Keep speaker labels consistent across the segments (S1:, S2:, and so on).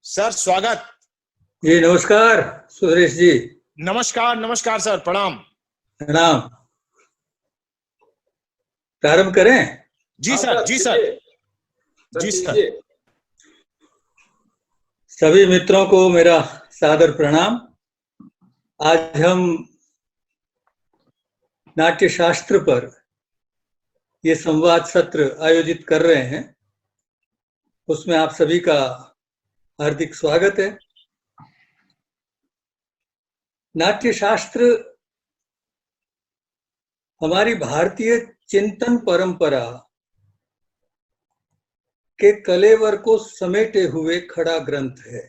S1: Sir स्वागत।
S2: जी नमस्कार सुरेश जी।
S1: नमस्कार नमस्कार सर, प्रणाम।
S2: प्रणाम। प्रारंभ करें?
S1: जी सर, जी सर, जी सर।
S2: सभी मित्रों को मेरा सादर प्रणाम। आज हम नाट्य शास्त्र पर ये संवाद सत्र आयोजित कर रहे हैं, उसमें आप सभी का हार्दिक स्वागत है। नाट्य शास्त्र हमारी भारतीय चिंतन परंपरा के कलेवर को समेटे हुए खड़ा ग्रंथ है।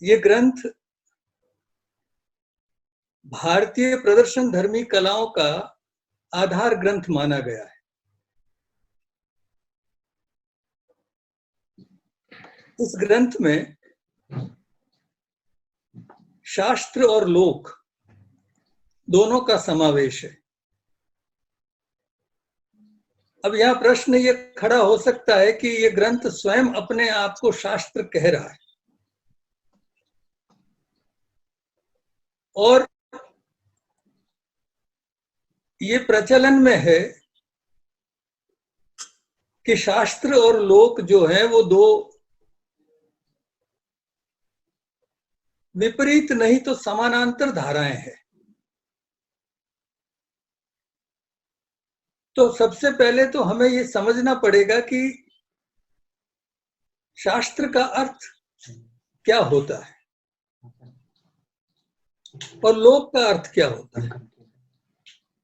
S2: ये ग्रंथ भारतीय प्रदर्शन धर्मी कलाओं का आधार ग्रंथ माना गया है। इस ग्रंथ में शास्त्र और लोक दोनों का समावेश है। अब यह प्रश्न ये खड़ा हो सकता है कि ये ग्रंथ स्वयं अपने आप को शास्त्र कह रहा है और ये प्रचलन में है कि शास्त्र और लोक जो है वो दो विपरीत नहीं तो समानांतर धाराएं हैं। तो सबसे पहले तो हमें ये समझना पड़ेगा कि शास्त्र का अर्थ क्या होता है और लोक का अर्थ क्या होता है।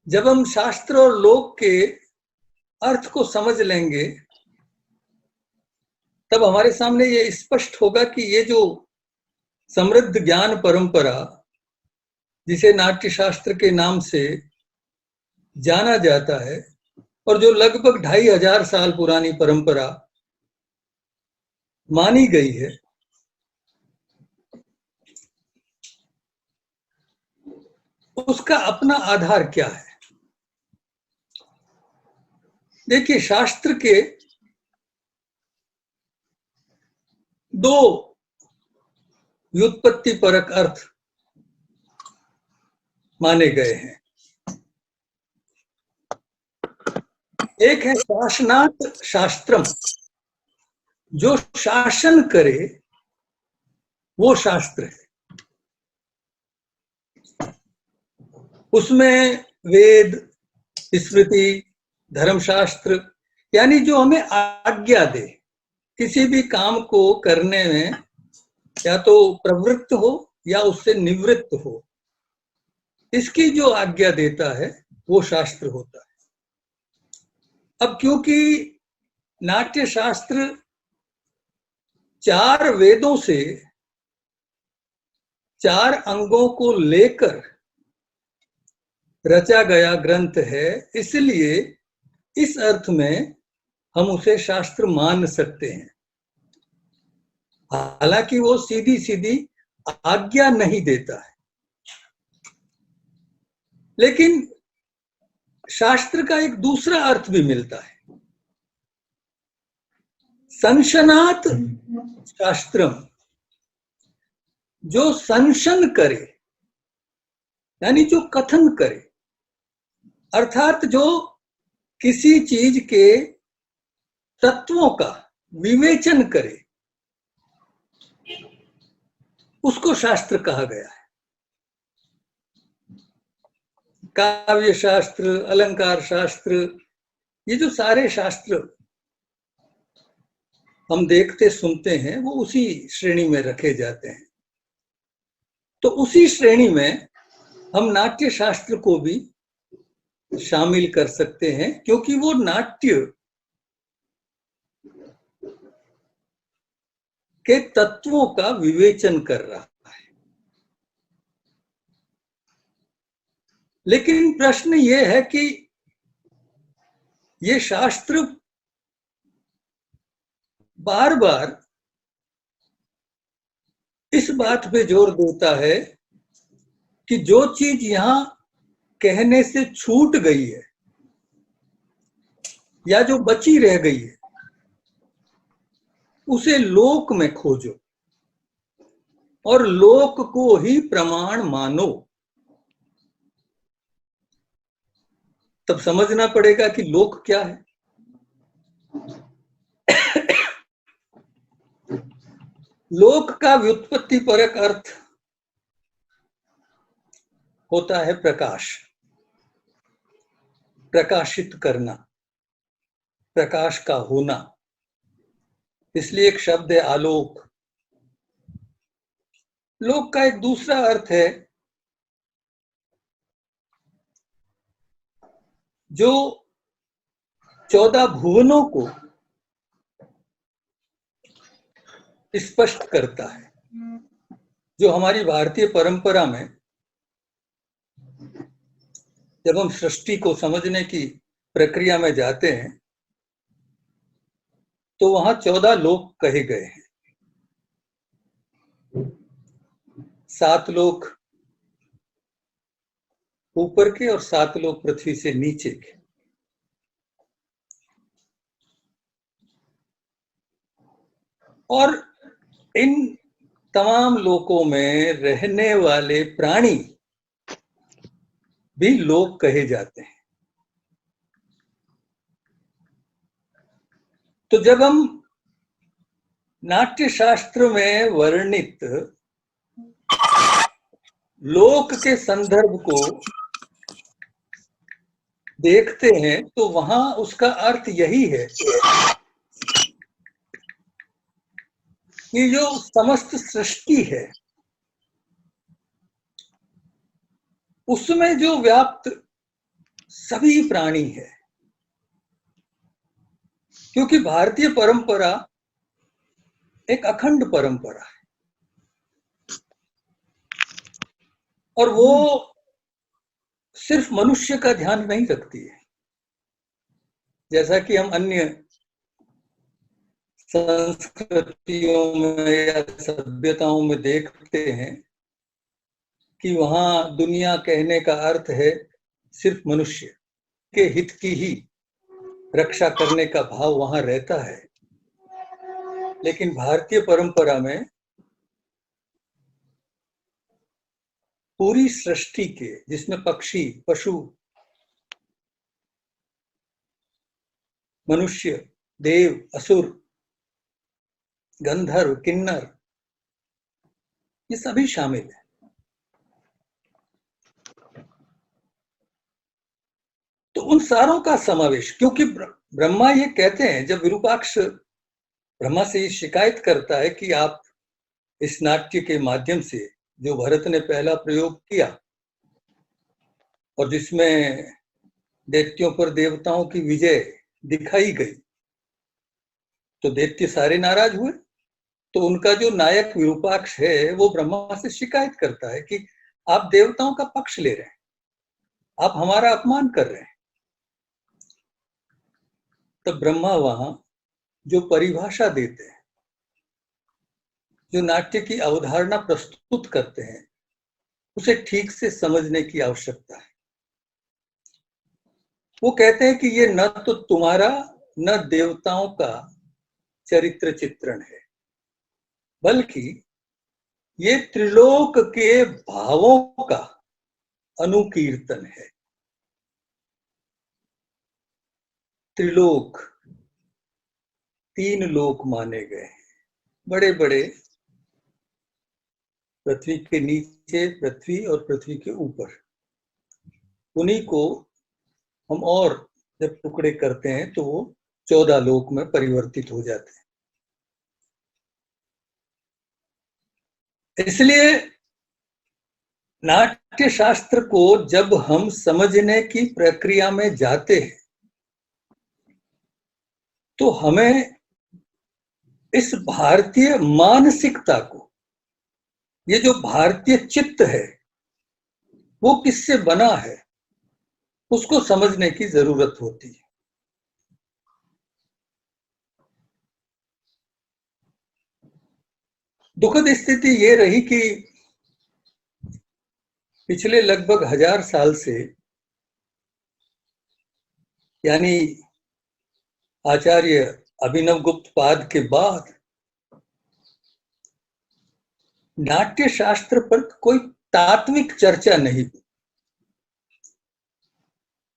S2: जब हम शास्त्र और लोक के अर्थ को समझ लेंगे तब हमारे सामने ये स्पष्ट होगा कि ये जो समृद्ध ज्ञान परंपरा जिसे नाट्य शास्त्र के नाम से जाना जाता है और जो लगभग 2500 साल पुरानी परंपरा मानी गई है, उसका अपना आधार क्या है। देखिए, शास्त्र के दो व्युत्पत्ति परक अर्थ माने गए हैं। एक है शासनात् शास्त्रम, जो शासन करे वो शास्त्र है। उसमें वेद, स्मृति, धर्मशास्त्र यानी जो हमें आज्ञा दे किसी भी काम को करने में, या तो प्रवृत्त हो या उससे निवृत्त हो, इसकी जो आज्ञा देता है वो शास्त्र होता है। अब क्योंकि नाट्य शास्त्र 4 वेदों से 4 अंगों को लेकर रचा गया ग्रंथ है, इसलिए इस अर्थ में हम उसे शास्त्र मान सकते हैं। हालांकि वो सीधी सीधी आज्ञा नहीं देता है, लेकिन शास्त्र का एक दूसरा अर्थ भी मिलता है। संशनात् शास्त्रम, जो संशन करे यानी जो कथन करे, अर्थात जो किसी चीज के तत्वों का विवेचन करे, उसको शास्त्र कहा गया है। काव्य शास्त्र, अलंकार शास्त्र, ये जो सारे शास्त्र हम देखते सुनते हैं वो उसी श्रेणी में रखे जाते हैं। तो उसी श्रेणी में हम नाट्य शास्त्र को भी शामिल कर सकते हैं, क्योंकि वो नाट्य के तत्वों का विवेचन कर रहा है। लेकिन प्रश्न ये है कि ये शास्त्र बार बार इस बात पे जोर देता है कि जो चीज यहां कहने से छूट गई है या जो बची रह गई है, उसे लोक में खोजो और लोक को ही प्रमाण मानो। तब समझना पड़ेगा कि लोक क्या है। लोक का व्युत्पत्ति परक अर्थ होता है प्रकाश, प्रकाशित करना, प्रकाश का होना। इसलिए एक शब्द है आलोक। लोक का एक दूसरा अर्थ है जो 14 भुवनों को स्पष्ट करता है। जो हमारी भारतीय परंपरा में जब हम सृष्टि को समझने की प्रक्रिया में जाते हैं तो वहां 14 लोक कहे गए हैं। 7 लोक ऊपर के और 7 लोक पृथ्वी से नीचे के। और इन तमाम लोकों में रहने वाले प्राणी भी लोक कहे जाते हैं। तो जब हम नाट्य शास्त्र में वर्णित लोक के संदर्भ को देखते हैं तो वहां उसका अर्थ यही है कि जो समस्त सृष्टि है उसमें जो व्याप्त सभी प्राणी है। क्योंकि भारतीय परंपरा एक अखंड परंपरा है और वो सिर्फ मनुष्य का ध्यान नहीं रखती है। जैसा कि हम अन्य संस्कृतियों में या सभ्यताओं में देखते हैं कि वहां दुनिया कहने का अर्थ है सिर्फ मनुष्य के हित की ही रक्षा करने का भाव वहां रहता है। लेकिन भारतीय परंपरा में पूरी सृष्टि के, जिसमें पक्षी, पशु, मनुष्य, देव, असुर, गंधर्व, किन्नर, ये सभी शामिल है। तो उन सारों का समावेश, क्योंकि ब्रह्मा ये कहते हैं, जब विरूपाक्ष ब्रह्मा से ये शिकायत करता है कि आप इस नाट्य के माध्यम से जो भरत ने पहला प्रयोग किया और जिसमें दैत्यों पर देवताओं की विजय दिखाई गई, तो दैत्य सारे नाराज हुए। तो उनका जो नायक विरूपाक्ष है वो ब्रह्मा से शिकायत करता है कि आप देवताओं का पक्ष ले रहे हैं, आप हमारा अपमान कर रहे हैं। तब ब्रह्मा वहां जो परिभाषा देते हैं, जो नाट्य की अवधारणा प्रस्तुत करते हैं, उसे ठीक से समझने की आवश्यकता है। वो कहते हैं कि ये न तो तुम्हारा न देवताओं का चरित्र चित्रण है, बल्कि ये त्रिलोक के भावों का अनुकीर्तन है। त्रिलोक, 3 लोक माने गए हैं, बड़े बड़े, पृथ्वी के नीचे, पृथ्वी और पृथ्वी के ऊपर। उन्हीं को हम और जब टुकड़े करते हैं तो वो 14 लोक में परिवर्तित हो जाते हैं। इसलिए नाट्य शास्त्र को जब हम समझने की प्रक्रिया में जाते हैं तो हमें इस भारतीय मानसिकता को, ये जो भारतीय चित्त है वो किससे बना है, उसको समझने की जरूरत होती है। दुखद स्थिति ये रही कि पिछले लगभग 1000 साल से, यानी आचार्य अभिनव गुप्त पाद के बाद नाट्य शास्त्र पर कोई तात्विक चर्चा नहीं हुई।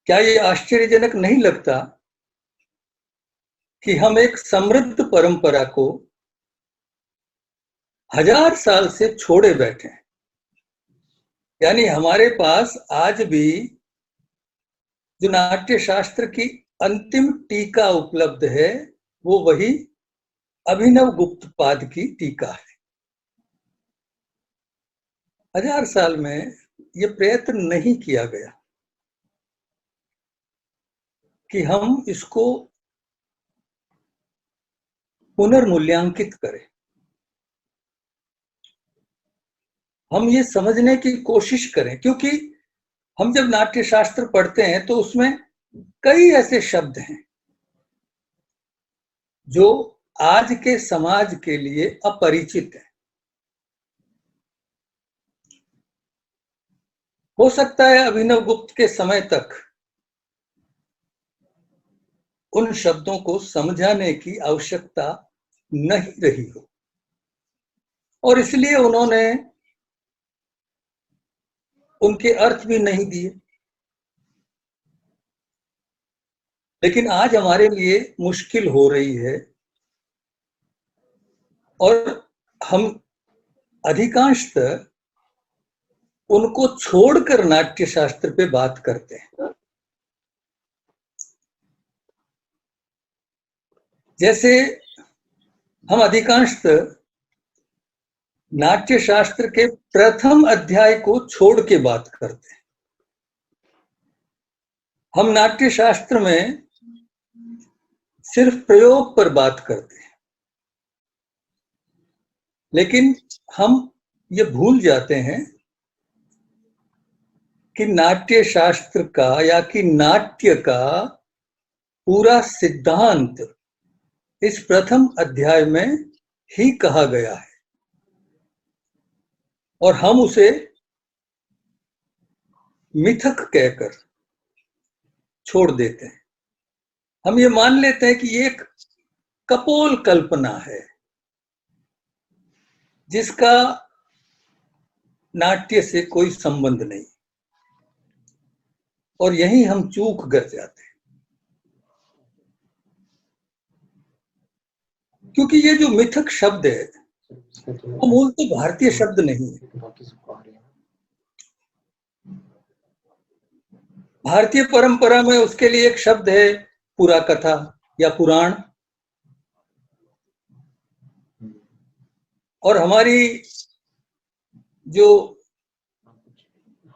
S2: क्या ये आश्चर्यजनक नहीं लगता कि हम एक समृद्ध परंपरा को 1000 साल से छोड़े बैठे हैं? यानी हमारे पास आज भी जो नाट्य शास्त्र की अंतिम टीका उपलब्ध है वो वही अभिनव गुप्तपाद की टीका है। 1000 साल में ये प्रयत्न नहीं किया गया कि हम इसको पुनर्मूल्यांकित करें। हम ये समझने की कोशिश करें, क्योंकि हम जब नाट्य शास्त्र पढ़ते हैं तो उसमें कई ऐसे शब्द हैं जो आज के समाज के लिए अपरिचित हैं। हो सकता है अभिनव गुप्त के समय तक उन शब्दों को समझाने की आवश्यकता नहीं रही हो और इसलिए उन्होंने उनके अर्थ भी नहीं दिए। लेकिन आज हमारे लिए मुश्किल हो रही है और हम अधिकांशतः उनको छोड़कर नाट्य शास्त्र पे बात करते हैं। जैसे हम अधिकांशतः नाट्य शास्त्र के प्रथम अध्याय को छोड़ के बात करते हैं। हम नाट्य शास्त्र में सिर्फ प्रयोग पर बात करते हैं, लेकिन हम ये भूल जाते हैं कि नाट्य शास्त्र का या कि नाट्य का पूरा सिद्धांत इस प्रथम अध्याय में ही कहा गया है और हम उसे मिथक कहकर छोड़ देते हैं। हम ये मान लेते हैं कि ये एक कपोल कल्पना है जिसका नाट्य से कोई संबंध नहीं, और यही हम चूक कर जाते हैं। क्योंकि ये जो मिथक शब्द है वो मूलतः भारतीय शब्द नहीं है। भारतीय परंपरा में उसके लिए एक शब्द है पुरा कथा या पुराण, और हमारी जो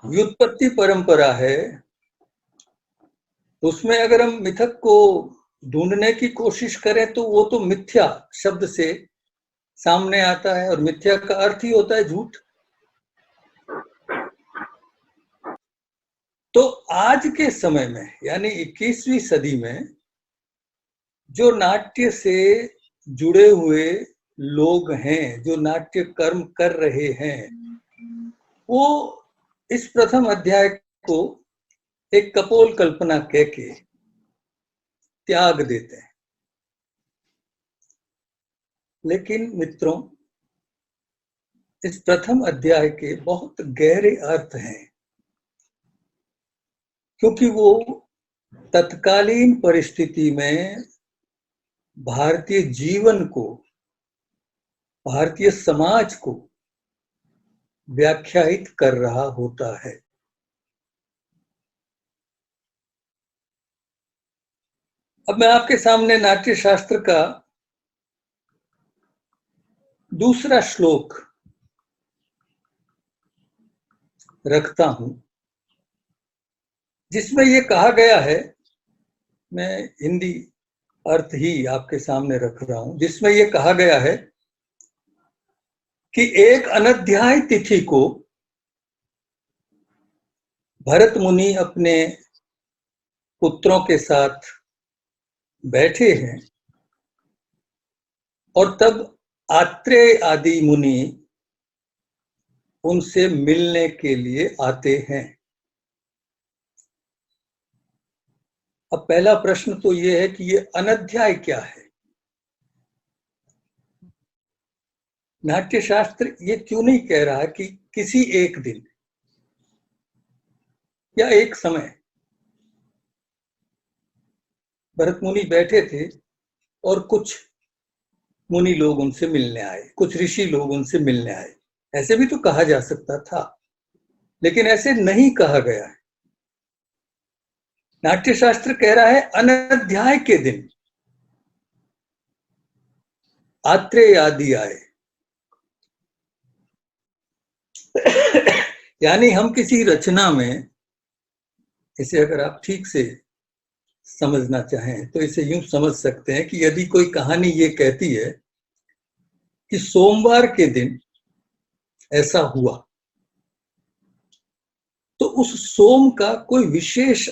S2: व्युत्पत्ति परंपरा है उसमें अगर हम मिथक को ढूंढने की कोशिश करें तो वो तो मिथ्या शब्द से सामने आता है, और मिथ्या का अर्थ ही होता है झूठ। तो आज के समय में यानी 21वीं सदी में जो नाट्य से जुड़े हुए लोग हैं, जो नाट्य कर्म कर रहे हैं, वो इस प्रथम अध्याय को एक कपोल कल्पना कह के त्याग देते हैं। लेकिन मित्रों, इस प्रथम अध्याय के बहुत गहरे अर्थ हैं, क्योंकि वो तत्कालीन परिस्थिति में भारतीय जीवन को, भारतीय समाज को व्याख्यायित कर रहा होता है। अब मैं आपके सामने नाट्य शास्त्र का दूसरा श्लोक रखता हूं जिसमें यह कहा गया है, मैं हिंदी अर्थ ही आपके सामने रख रहा हूं, जिसमें यह कहा गया है कि एक अनध्याय तिथि को भरत मुनि अपने पुत्रों के साथ बैठे हैं और तब आत्रेय आदि मुनि उनसे मिलने के लिए आते हैं। अब पहला प्रश्न तो यह है कि ये अनध्याय क्या है? नाट्य शास्त्र ये क्यों नहीं कह रहा कि किसी एक दिन या एक समय भरत मुनि बैठे थे और कुछ मुनि लोग उनसे मिलने आए, कुछ ऋषि लोग उनसे मिलने आए। ऐसे भी तो कहा जा सकता था, लेकिन ऐसे नहीं कहा गया है। नाट्य शास्त्र कह रहा है अनध्याय के दिन आत्रेय आदि आए। यानी हम किसी रचना में, इसे अगर आप ठीक से समझना चाहें तो इसे यूं समझ सकते हैं कि यदि कोई कहानी ये कहती है कि सोमवार के दिन ऐसा हुआ, तो उस सोम का कोई विशेष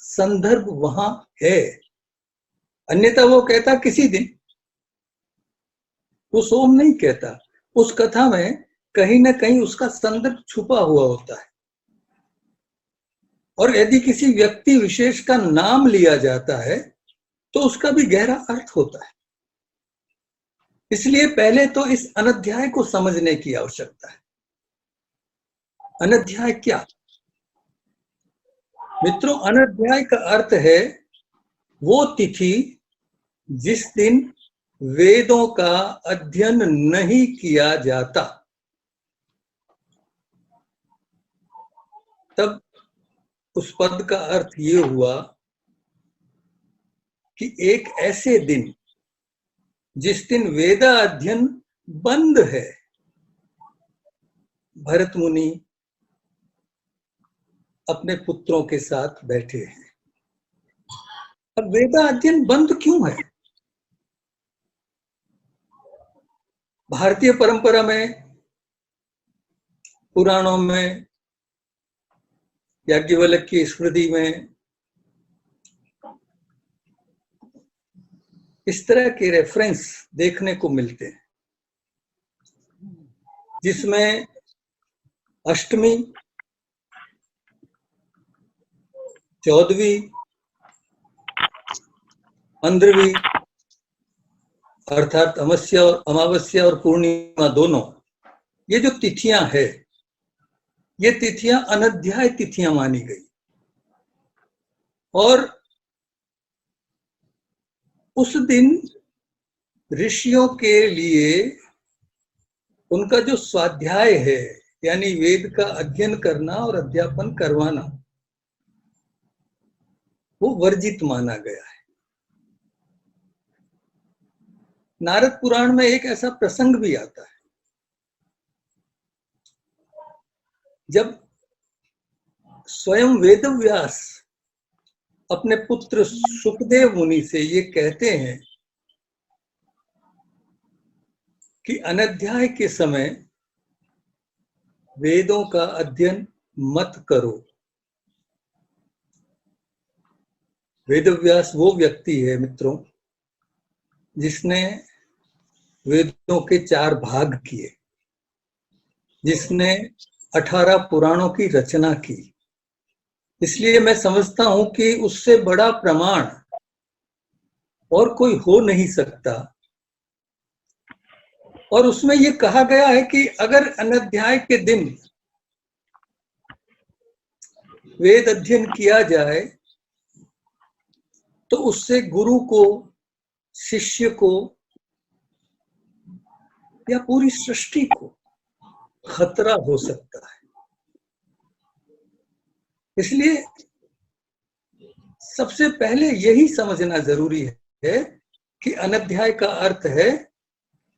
S2: संदर्भ वहां है, अन्यथा वो कहता किसी दिन, वो सोम नहीं कहता। उस कथा में कहीं ना कहीं उसका संदर्भ छुपा हुआ होता है। और यदि किसी व्यक्ति विशेष का नाम लिया जाता है तो उसका भी गहरा अर्थ होता है। इसलिए पहले तो इस अनध्याय को समझने की आवश्यकता है। अनध्याय क्या? मित्रों, अनध्याय का अर्थ है वो तिथि जिस दिन वेदों का अध्ययन नहीं किया जाता। तब उस पद का अर्थ ये हुआ कि एक ऐसे दिन जिस दिन वेदा अध्ययन बंद है। भरत मुनि अपने पुत्रों के साथ बैठे हैं। अब वेदा अध्ययन बंद क्यों है? भारतीय परंपरा में, पुराणों में, याज्ञवल्क्य की स्मृति में इस तरह के रेफरेंस देखने को मिलते हैं, जिसमें अष्टमी, 14वीं, 15वीं अर्थात अमावस्या और पूर्णिमा दोनों, ये जो तिथियां है, ये तिथियां अनध्याय तिथियां मानी गई। और उस दिन ऋषियों के लिए उनका जो स्वाध्याय है, यानी वेद का अध्ययन करना और अध्यापन करवाना, वो वर्जित माना गया है। नारद पुराण में एक ऐसा प्रसंग भी आता है, जब स्वयं वेदव्यास अपने पुत्र सुखदेव मुनि से ये कहते हैं कि अनध्याय के समय वेदों का अध्ययन मत करो। वेदव्यास वो व्यक्ति है मित्रों जिसने वेदों के 4 भाग किए, जिसने 18 पुराणों की रचना की। इसलिए मैं समझता हूं कि उससे बड़ा प्रमाण और कोई हो नहीं सकता। और उसमें यह कहा गया है कि अगर अनध्याय के दिन वेद अध्ययन किया जाए तो उससे गुरु को, शिष्य को या पूरी सृष्टि को खतरा हो सकता है। इसलिए सबसे पहले यही समझना जरूरी है कि अनध्याय का अर्थ है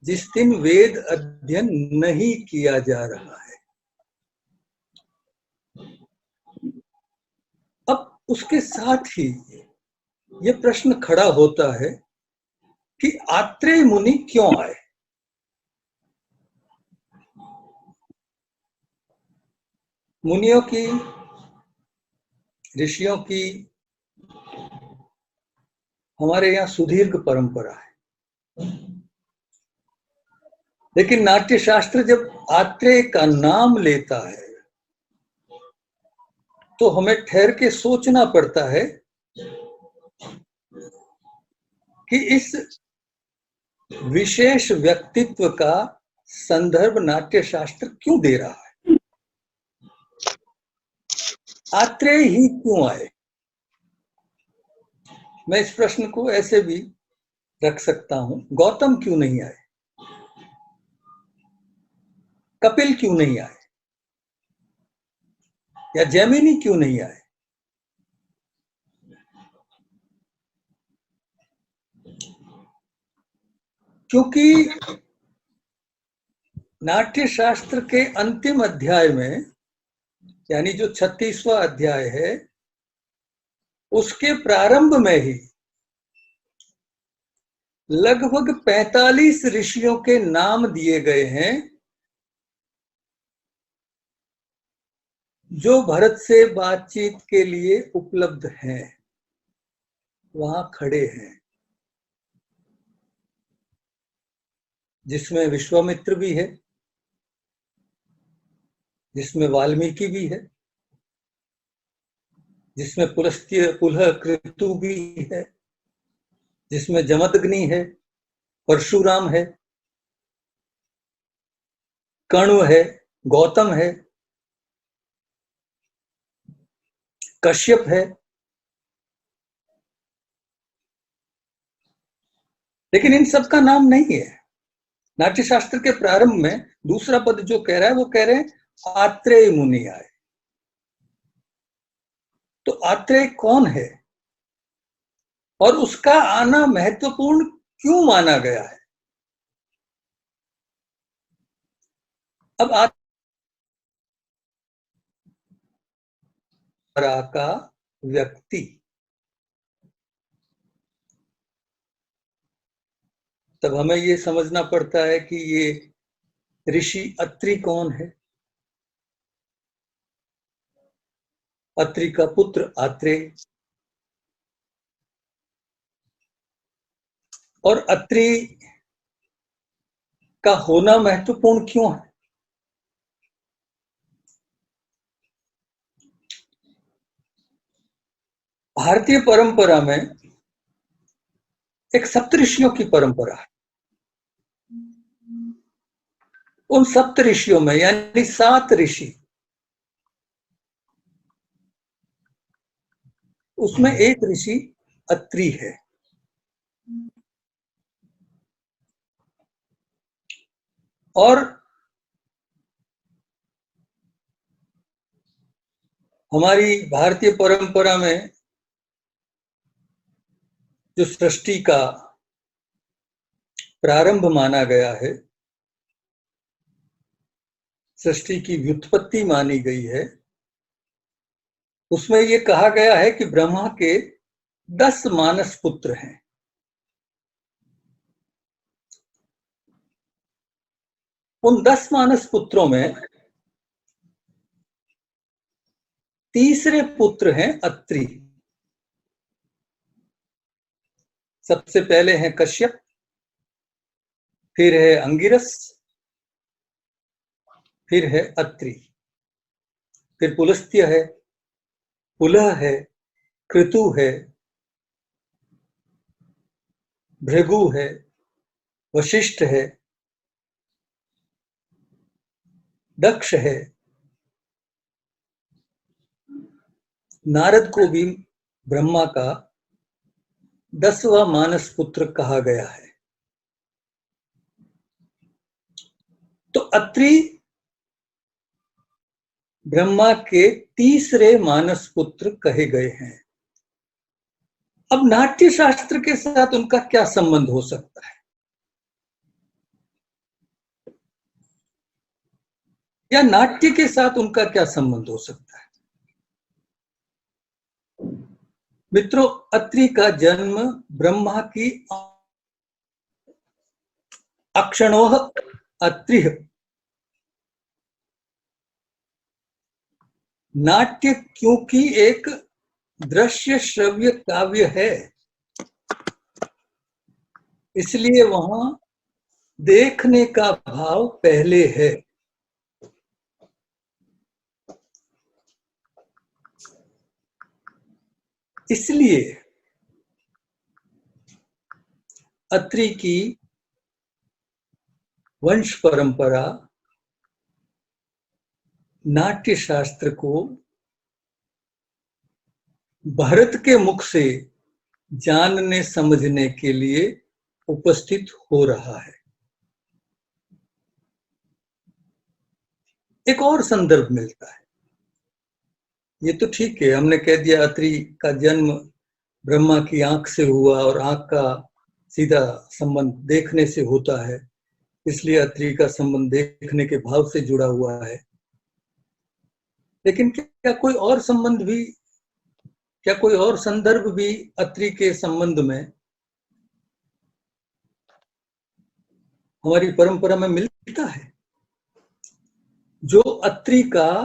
S2: जिस दिन वेद अध्ययन नहीं किया जा रहा है। अब उसके साथ ही ये प्रश्न खड़ा होता है कि आत्रेय मुनि क्यों आए? मुनियों की, ऋषियों की हमारे यहाँ सुदीर्घ परंपरा है, लेकिन नाट्य शास्त्र जब आत्रेय का नाम लेता है तो हमें ठहर के सोचना पड़ता है कि इस विशेष व्यक्तित्व का संदर्भ नाट्य शास्त्र क्यों दे रहा है? आत्रेय ही क्यों आए? मैं इस प्रश्न को ऐसे भी रख सकता हूं, गौतम क्यों नहीं आए? कपिल क्यों नहीं आए? या जैमिनी क्यों नहीं आए? क्योंकि नाट्य शास्त्र के अंतिम अध्याय में, यानी जो 36वां अध्याय है, उसके प्रारंभ में ही लगभग 45 ऋषियों के नाम दिए गए हैं जो भरत से बातचीत के लिए उपलब्ध हैं, वहां खड़े हैं, जिसमें विश्वामित्र भी है, जिसमें वाल्मीकि भी है, जिसमें पुलस्त्य पुलह कृतु भी है, जिसमें जमदग्नि है, परशुराम है, कण्व है, गौतम है, कश्यप है। लेकिन इन सब का नाम नहीं है। नाट्य शास्त्र के प्रारंभ में दूसरा पद जो कह रहा है, वो कह रहे हैं आत्रेय मुनि आए। तो आत्रेय कौन है और उसका आना महत्वपूर्ण क्यों माना गया है? अब आत्रा का व्यक्ति, तब हमें ये समझना पड़ता है कि ये ऋषि अत्रि कौन है। अत्रि का पुत्र आत्रेय, और अत्रि का होना महत्वपूर्ण क्यों है? भारतीय परंपरा में एक सप्तऋषियों की परंपरा है। उन सप्तऋषियों में, यानी 7 ऋषि, उसमें एक ऋषि अत्रि है। और हमारी भारतीय परंपरा में जो सृष्टि का प्रारंभ माना गया है, सृष्टि की व्युत्पत्ति मानी गई है, उसमें यह कहा गया है कि ब्रह्मा के 10 मानस पुत्र हैं। उन 10 मानस पुत्रों में तीसरे पुत्र हैं अत्रि। सबसे पहले हैं कश्यप, फिर है अंगिरस, फिर है अत्रि, फिर पुलस्त्य है, पुलह है, कृतु है, भृगु है, वशिष्ठ है, दक्ष है, नारद को भी ब्रह्मा का 10वां मानस पुत्र कहा गया है। तो अत्रि ब्रह्मा के तीसरे मानस पुत्र कहे गए हैं। अब नाट्य शास्त्र के साथ उनका क्या संबंध हो सकता है, या नाट्य के साथ उनका क्या संबंध हो सकता है? मित्रों, अत्रि का जन्म ब्रह्मा की अक्षणोह अत्रिह नाट्य, क्योंकि एक दृश्य श्रव्य काव्य है, इसलिए वहां देखने का भाव पहले है। इसलिए अत्रि की वंश परंपरा, नाट्य शास्त्र को भरत के मुख से जानने समझने के लिए उपस्थित हो रहा है। एक और संदर्भ मिलता है। ये तो ठीक है, हमने कह दिया अत्रि का जन्म ब्रह्मा की आंख से हुआ और आंख का सीधा संबंध देखने से होता है, इसलिए अत्रि का संबंध देखने के भाव से जुड़ा हुआ है। लेकिन क्या कोई और संबंध भी, क्या कोई और संदर्भ भी अत्रि के संबंध में हमारी परंपरा में मिलता है, जो अत्रि का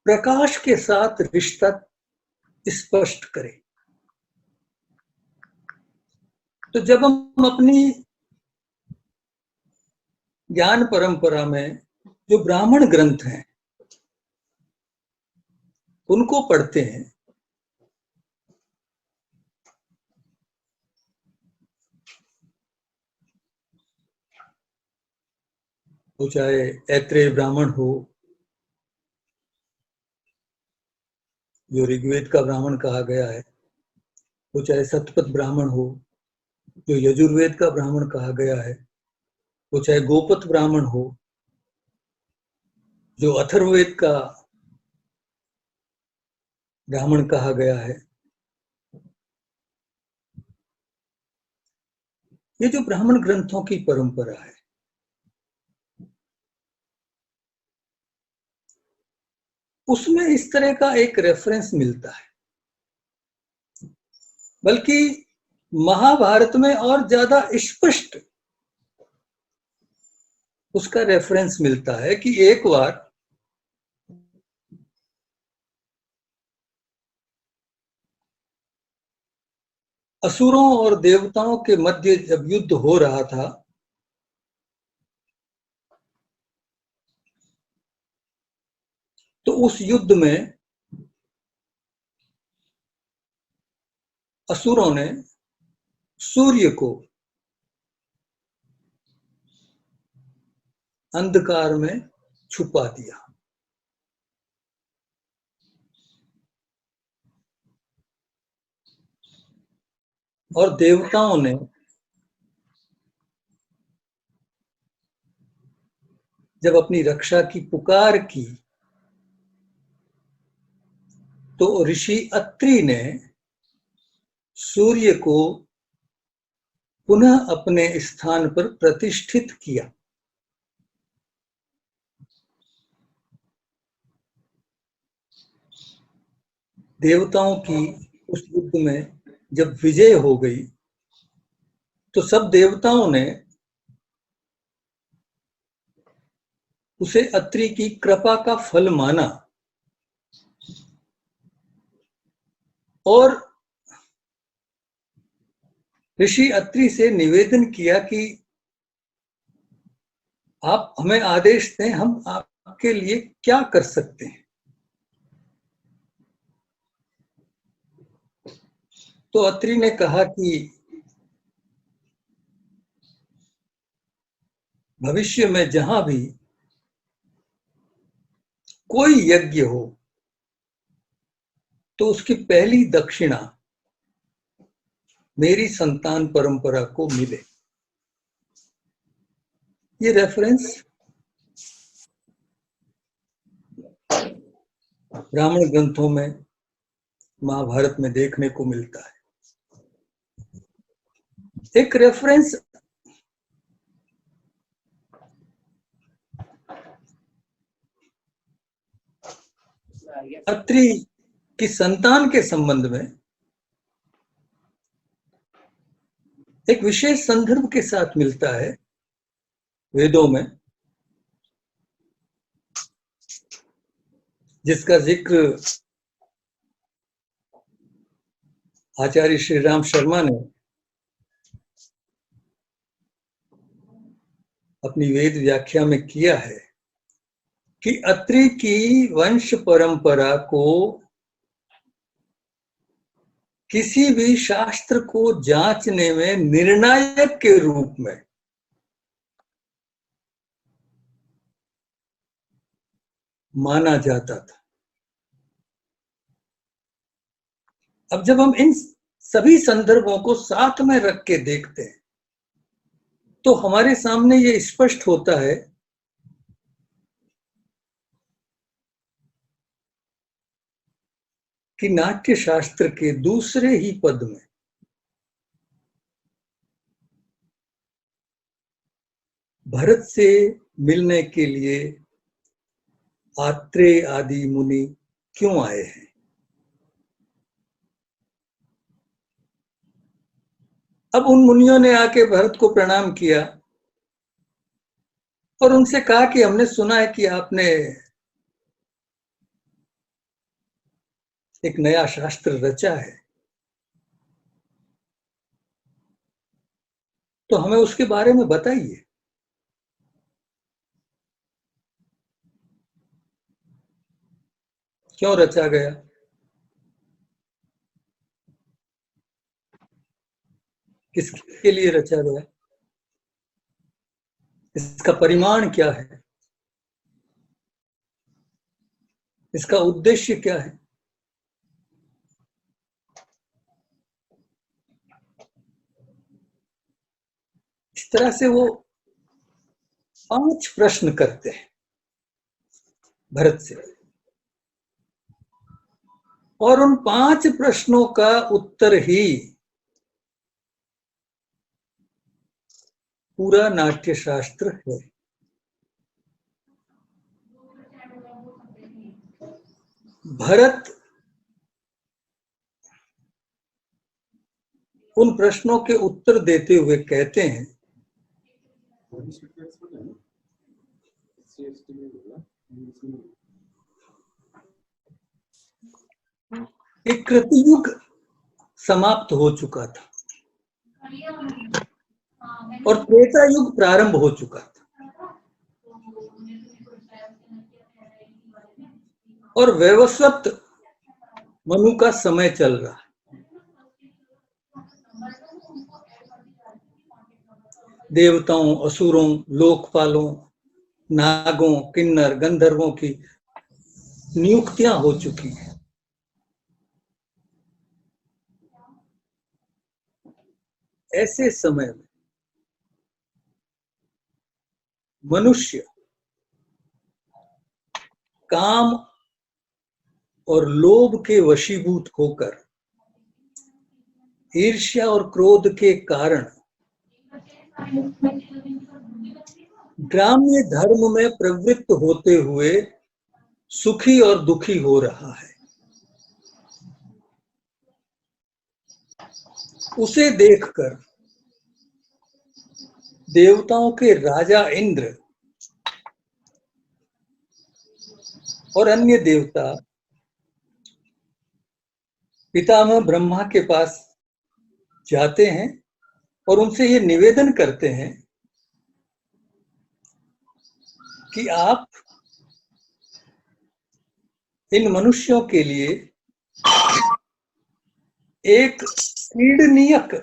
S2: प्रकाश के साथ रिश्ता स्पष्ट करे? तो जब हम अपनी ज्ञान परंपरा में जो ब्राह्मण ग्रंथ हैं उनको पढ़ते हैं, वो चाहे ऐत्रेय ब्राह्मण हो, जो ऋग्वेद का ब्राह्मण कहा गया है, वो चाहे सतपथ ब्राह्मण हो, जो यजुर्वेद का ब्राह्मण कहा गया है, वो चाहे गोपथ ब्राह्मण हो, जो अथर्ववेद का ब्राह्मण कहा गया है, ये जो ब्राह्मण ग्रंथों की परंपरा है, उसमें इस तरह का एक रेफरेंस मिलता है। बल्कि महाभारत में और ज्यादा स्पष्ट उसका रेफरेंस मिलता है कि एक बार असुरों और देवताओं के मध्य जब युद्ध हो रहा था, तो उस युद्ध में असुरों ने सूर्य को अंधकार में छुपा दिया और देवताओं ने जब अपनी रक्षा की पुकार की तो ऋषि अत्रि ने सूर्य को पुनः अपने स्थान पर प्रतिष्ठित किया। देवताओं की उस युद्ध में जब विजय हो गई तो सब देवताओं ने उसे अत्रि की कृपा का फल माना और ऋषि अत्रि से निवेदन किया कि आप हमें आदेश दें, हम आपके लिए क्या कर सकते हैं। तो अत्रि ने कहा कि भविष्य में जहां भी कोई यज्ञ हो तो उसकी पहली दक्षिणा मेरी संतान परंपरा को मिले। ये रेफरेंस ब्राह्मण ग्रंथों में, महाभारत में देखने को मिलता है। एक रेफरेंस अत्रि की संतान के संबंध में एक विशेष संदर्भ के साथ मिलता है वेदों में, जिसका जिक्र आचार्य श्री राम शर्मा ने अपनी वेद व्याख्या में किया है कि अत्रि की वंश परंपरा को किसी भी शास्त्र को जांचने में निर्णायक के रूप में माना जाता था। अब जब हम इन सभी संदर्भों को साथ में रख के देखते हैं तो हमारे सामने ये स्पष्ट होता है कि नाट्य शास्त्र के दूसरे ही पद में भरत से मिलने के लिए आत्रेय आदि मुनि क्यों आए हैं। अब उन मुनियों ने आके भरत को प्रणाम किया और उनसे कहा कि हमने सुना है कि आपने एक नया शास्त्र रचा है, तो हमें उसके बारे में बताइए। क्यों रचा गया, किसके लिए रचा गया, इसका परिमाण क्या है, इसका उद्देश्य क्या है। इस तरह से वो 5 प्रश्न करते हैं भरत से और उन 5 प्रश्नों का उत्तर ही पूरा नाट्य शास्त्र है। भरत उन प्रश्नों के उत्तर देते हुए कहते हैं कि कृतयुग समाप्त हो चुका था और त्रेता युग प्रारंभ हो चुका था और वैवस्वत मनु का समय चल रहा है। देवताओं, असुरों, लोकपालों, नागों, किन्नर, गंधर्वों की नियुक्तियां हो चुकी हैं। ऐसे समय में मनुष्य काम और लोभ के वशीभूत होकर ईर्ष्या और क्रोध के कारण ग्राम्य धर्म में प्रवृत्त होते हुए सुखी और दुखी हो रहा है। उसे देखकर देवताओं के राजा इंद्र और अन्य देवता पितामह ब्रह्मा के पास जाते हैं और उनसे ये निवेदन करते हैं कि आप इन मनुष्यों के लिए एक क्रीडनीयक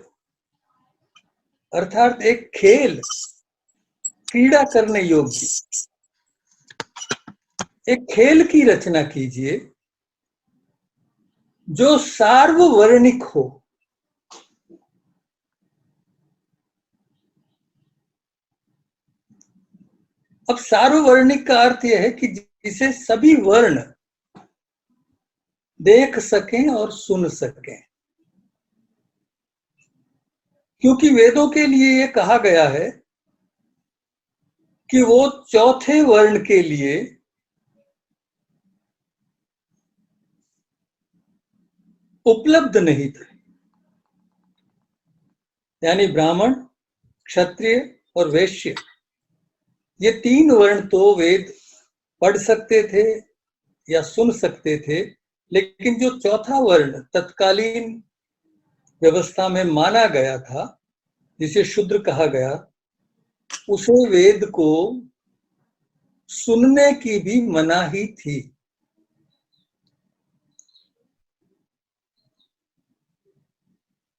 S2: अर्थात एक खेल, क्रीड़ा करने योग्य एक खेल की रचना कीजिए जो सार्ववर्णिक हो। अब सार्ववर्णिक का अर्थ यह है कि जिसे सभी वर्ण देख सकें और सुन सकें, क्योंकि वेदों के लिए यह कहा गया है कि वो चौथे वर्ण के लिए उपलब्ध नहीं थे। यानी ब्राह्मण, क्षत्रिय और वैश्य, ये 3 वर्ण तो वेद पढ़ सकते थे या सुन सकते थे, लेकिन जो चौथा वर्ण तत्कालीन व्यवस्था में माना गया था, जिसे शूद्र कहा गया, उसे वेद को सुनने की भी मनाही थी।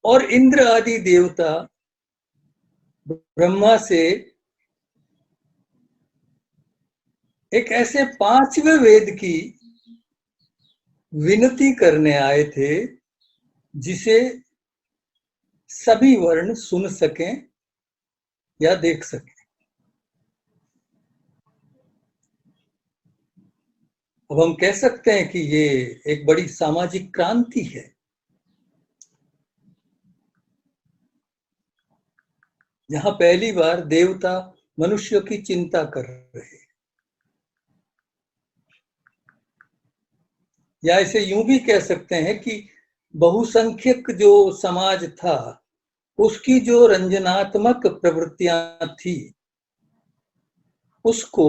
S2: और इंद्र आदि देवता ब्रह्मा से एक ऐसे 5वें वेद की विनती करने आए थे जिसे सभी वर्ण सुन सकें या देख सकें। अब हम कह सकते हैं कि ये एक बड़ी सामाजिक क्रांति है। जहां पहली बार देवता मनुष्य की चिंता कर रहे हैं, या इसे यूं भी कह सकते हैं कि बहुसंख्यक जो समाज था उसकी जो रंजनात्मक प्रवृत्तियां थी उसको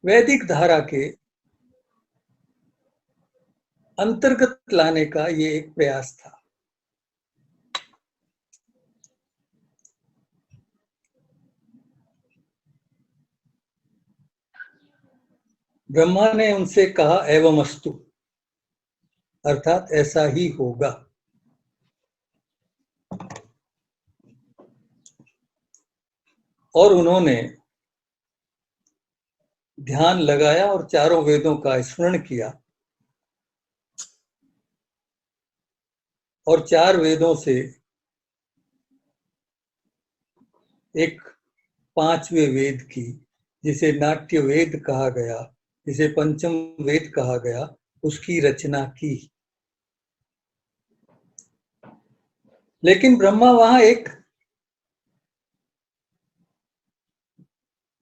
S2: वैदिक धारा के अंतर्गत लाने का ये एक प्रयास था। ब्रह्मा ने उनसे कहा एवमस्तु, अर्थात ऐसा ही होगा। और उन्होंने ध्यान लगाया और चारों वेदों का स्मरण किया और 4 वेदों से एक 5वें वेद की, जिसे नाट्य वेद कहा गया, जिसे पंचम वेद कहा गया, उसकी रचना की। लेकिन ब्रह्मा वहां एक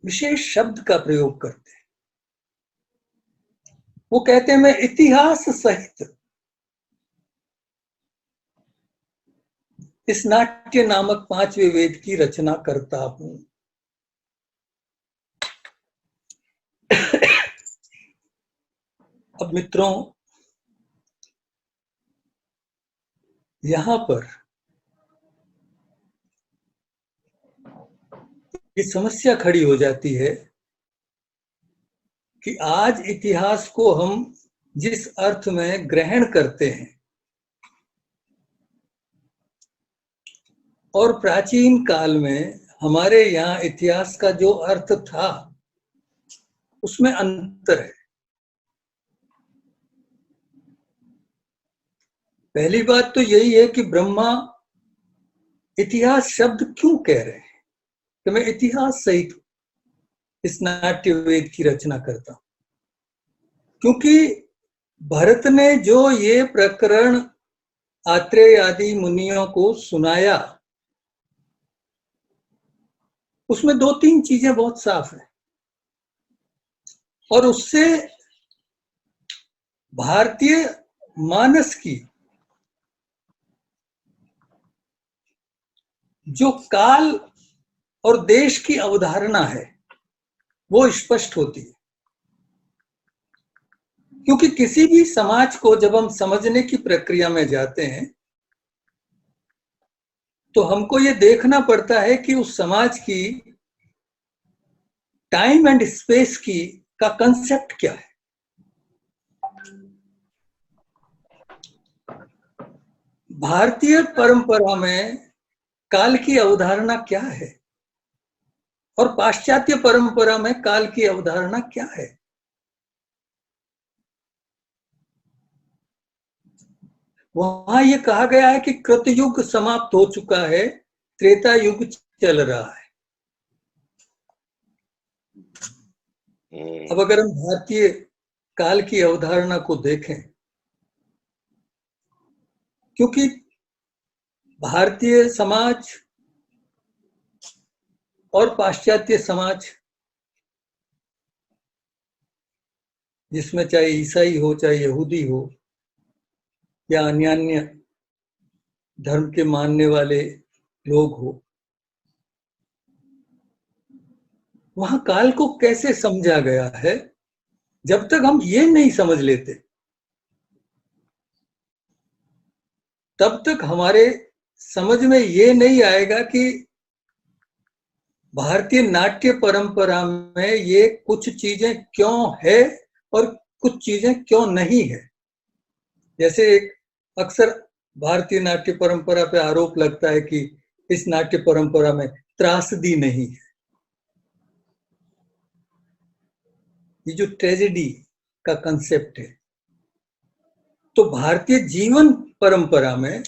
S2: विशेष शब्द का प्रयोग करते हैं। वो कहते हैं मैं इतिहास सहित इस नाट्य नामक 5वें वेद की रचना करता हूं। अब मित्रों, यहां पर ये समस्या खड़ी हो जाती है कि आज इतिहास को हम जिस अर्थ में ग्रहण करते हैं और प्राचीन काल में हमारे यहाँ इतिहास का जो अर्थ था उसमें अंतर है। पहली बात तो यही है कि ब्रह्मा इतिहास शब्द क्यों कह रहे हैं कि मैं इतिहास सहित इस नाट्य वेद की रचना करता हूं, क्योंकि भरत ने जो ये प्रकरण आत्रेय आदि मुनियों को सुनाया उसमें 2-3 चीजें बहुत साफ है और उससे भारतीय मानस की जो काल और देश की अवधारणा है वो स्पष्ट होती है। क्योंकि किसी भी समाज को जब हम समझने की प्रक्रिया में जाते हैं तो हमको ये देखना पड़ता है कि उस समाज की टाइम एंड स्पेस की का कंसेप्ट क्या है। भारतीय परंपरा में काल की अवधारणा क्या है और पाश्चात्य परंपरा में काल की अवधारणा क्या है। वहां ये कहा गया है कि कृतयुग समाप्त हो चुका है, त्रेता युग चल रहा है। अब अगर हम भारतीय काल की अवधारणा को देखें, क्योंकि भारतीय समाज और पाश्चात्य समाज, जिसमें चाहे ईसाई हो, चाहे यहूदी हो या अन्य धर्म के मानने वाले लोग हो, वहां काल को कैसे समझा गया है, जब तक हम ये नहीं समझ लेते तब तक हमारे समझ में ये नहीं आएगा कि भारतीय नाट्य परंपरा में ये कुछ चीजें क्यों है और कुछ चीजें क्यों नहीं है। जैसे अक्सर भारतीय नाट्य परंपरा पे आरोप लगता है कि इस नाट्य परंपरा में त्रासदी नहीं है। ये जो ट्रेजेडी का कंसेप्ट है, तो भारतीय जीवन परंपरा में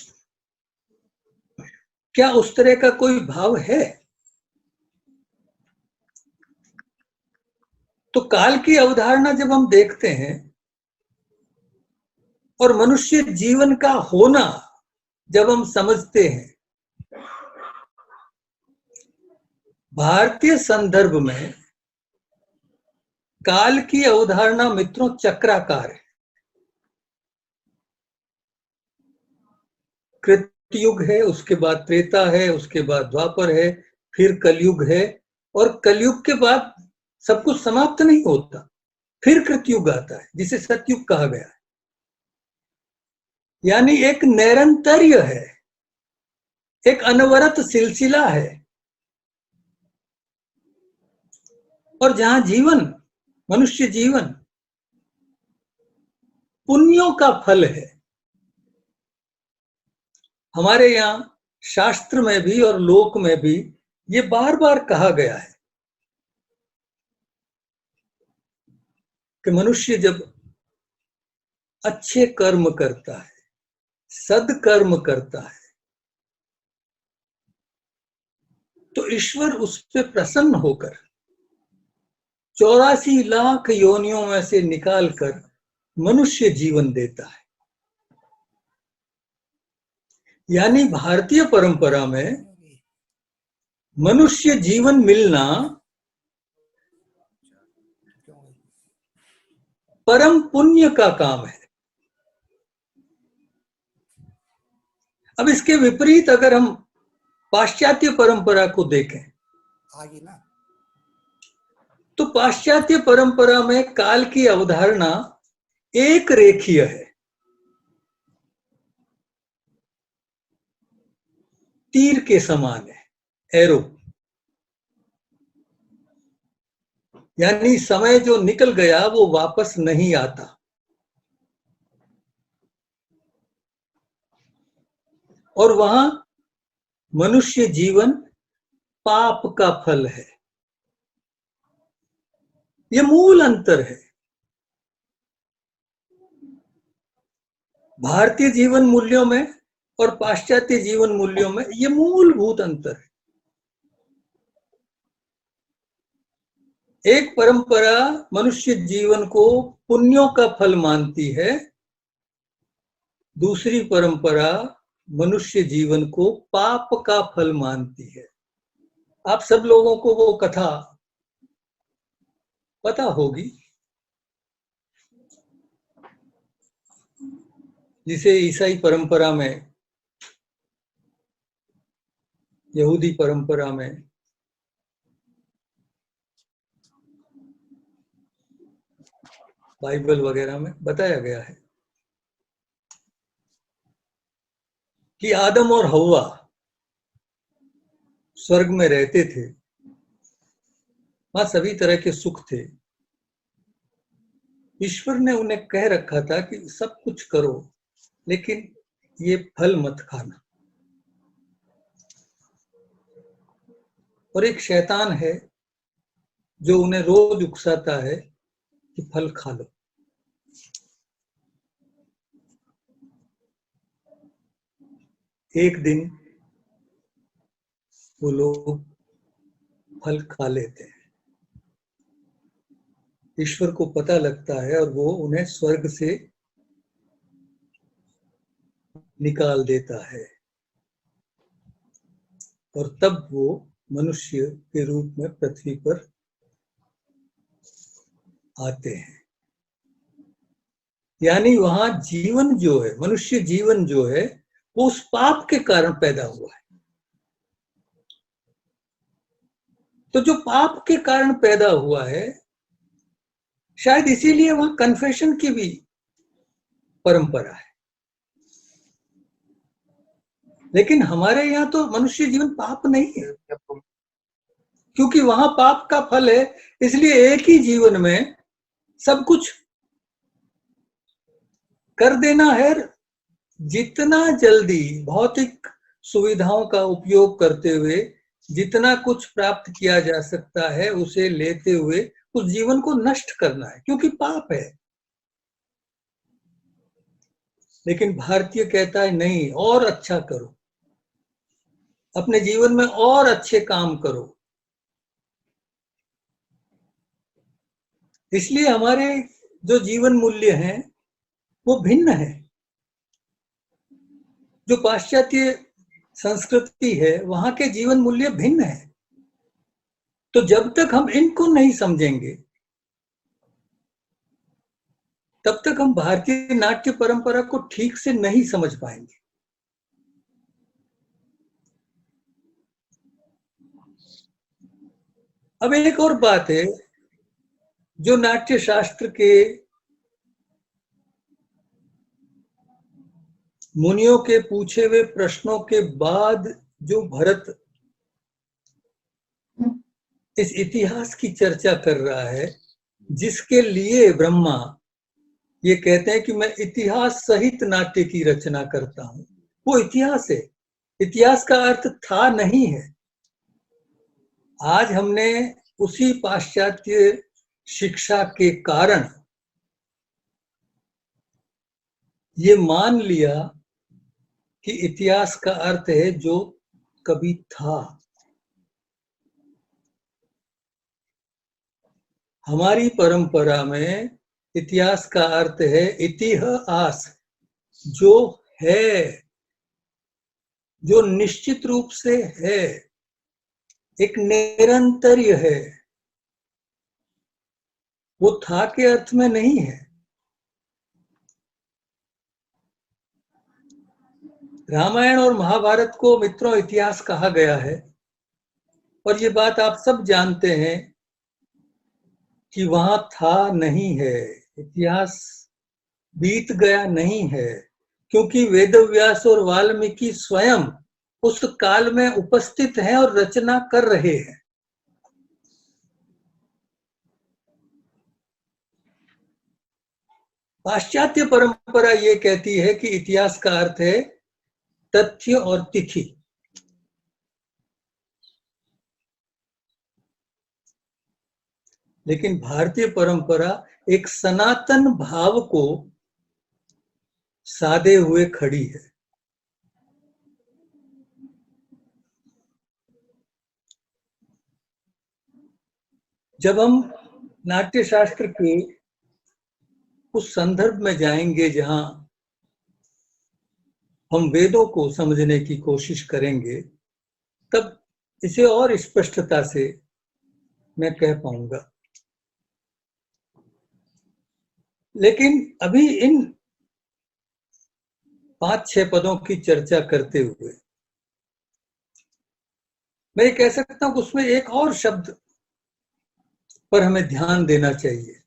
S2: क्या उस तरह का कोई भाव है? तो काल की अवधारणा जब हम देखते हैं और मनुष्य जीवन का होना जब हम समझते हैं, भारतीय संदर्भ में काल की अवधारणा मित्रों चक्राकार है। कृतयुग है, उसके बाद त्रेता है, उसके बाद द्वापर है, फिर कलयुग है, और कलयुग के बाद सब कुछ समाप्त नहीं होता, फिर कृतयुग आता है जिसे सतयुग कहा गया है। यानी एक निरंतर्य है, एक अनवरत सिलसिला है, और जहां जीवन, मनुष्य जीवन पुण्यों का फल है। हमारे यहां शास्त्र में भी और लोक में भी ये बार बार कहा गया है कि मनुष्य जब अच्छे कर्म करता है, सदकर्म करता है, तो ईश्वर उस पर प्रसन्न होकर 84 लाख योनियों में से निकालकर मनुष्य जीवन देता है। यानी भारतीय परंपरा में मनुष्य जीवन मिलना परम पुण्य का काम है। अब इसके विपरीत अगर हम पाश्चात्य परंपरा को देखें,
S3: आगे ना,
S2: तो पाश्चात्य परंपरा में काल की अवधारणा एक रेखीय है, तीर के समान है, एरो। यानी समय जो निकल गया वो वापस नहीं आता। और वहां मनुष्य जीवन पाप का फल है। ये मूल अंतर है। भारतीय जीवन मूल्यों में और पाश्चात्य जीवन मूल्यों में ये मूलभूत अंतर है। एक परंपरा मनुष्य जीवन को पुण्यों का फल मानती है, दूसरी परंपरा मनुष्य जीवन को पाप का फल मानती है। आप सब लोगों को वो कथा पता होगी जिसे ईसाई परंपरा में, यहूदी परंपरा में बाइबल वगैरह में बताया गया है कि आदम और हव्वा स्वर्ग में रहते थे, वहां सभी तरह के सुख थे। ईश्वर ने उन्हें कह रखा था कि सब कुछ करो लेकिन ये फल मत खाना। और एक शैतान है जो उन्हें रोज उकसाता है कि फल खा लो। एक दिन वो लोग फल खा लेते हैं, ईश्वर को पता लगता है और वो उन्हें स्वर्ग से निकाल देता है, और तब वो मनुष्य के रूप में पृथ्वी पर आते हैं। यानी वहां जीवन जो है, मनुष्य जीवन जो है, वो उस पाप के कारण पैदा हुआ है। तो जो पाप के कारण पैदा हुआ है, शायद इसीलिए वहां कन्फेशन की भी परंपरा है। लेकिन हमारे यहाँ तो मनुष्य जीवन पाप नहीं है, क्योंकि वहां पाप का फल है। इसलिए एक ही जीवन में सब कुछ कर देना है। जितना जल्दी भौतिक सुविधाओं का उपयोग करते हुए जितना कुछ प्राप्त किया जा सकता है, उसे लेते हुए उस जीवन को नष्ट करना है, क्योंकि पाप है। लेकिन भारतीय कहता है नहीं, और अच्छा करो, अपने जीवन में और अच्छे काम करो। इसलिए हमारे जो जीवन मूल्य हैं वो भिन्न है। जो पाश्चात्य संस्कृति है वहां के जीवन मूल्य भिन्न है। तो जब तक हम इनको नहीं समझेंगे तब तक हम भारतीय नाट्य परंपरा को ठीक से नहीं समझ पाएंगे। अब एक और बात है, जो नाट्य शास्त्र के मुनियों के पूछे हुए प्रश्नों के बाद जो भरत इस इतिहास की चर्चा कर रहा है, जिसके लिए ब्रह्मा ये कहते हैं कि मैं इतिहास सहित नाट्य की रचना करता हूं, वो इतिहास है। इतिहास का अर्थ था नहीं है। आज हमने उसी पाश्चात्य शिक्षा के कारण ये मान लिया कि इतिहास का अर्थ है जो कभी था। हमारी परंपरा में इतिहास का अर्थ है इतिहास, जो है, जो निश्चित रूप से है, एक निरंतर्य है। वो था के अर्थ में नहीं है। रामायण और महाभारत को मित्रों इतिहास कहा गया है, और ये बात आप सब जानते हैं कि वहां था नहीं है, इतिहास बीत गया नहीं है, क्योंकि वेदव्यास और वाल्मीकि स्वयं उस काल में उपस्थित हैं और रचना कर रहे हैं। पाश्चात्य परंपरा ये कहती है कि इतिहास का अर्थ है तथ्य और तिथि। लेकिन भारतीय परंपरा एक सनातन भाव को साधे हुए खड़ी है। जब हम नाट्य शास्त्र के उस संदर्भ में जाएंगे जहां हम वेदों को समझने की कोशिश करेंगे, तब इसे और स्पष्टता से मैं कह पाऊंगा। लेकिन अभी इन 5-6 पदों की चर्चा करते हुए मैं ये कह सकता हूं कि उसमें एक और शब्द पर हमें ध्यान देना चाहिए।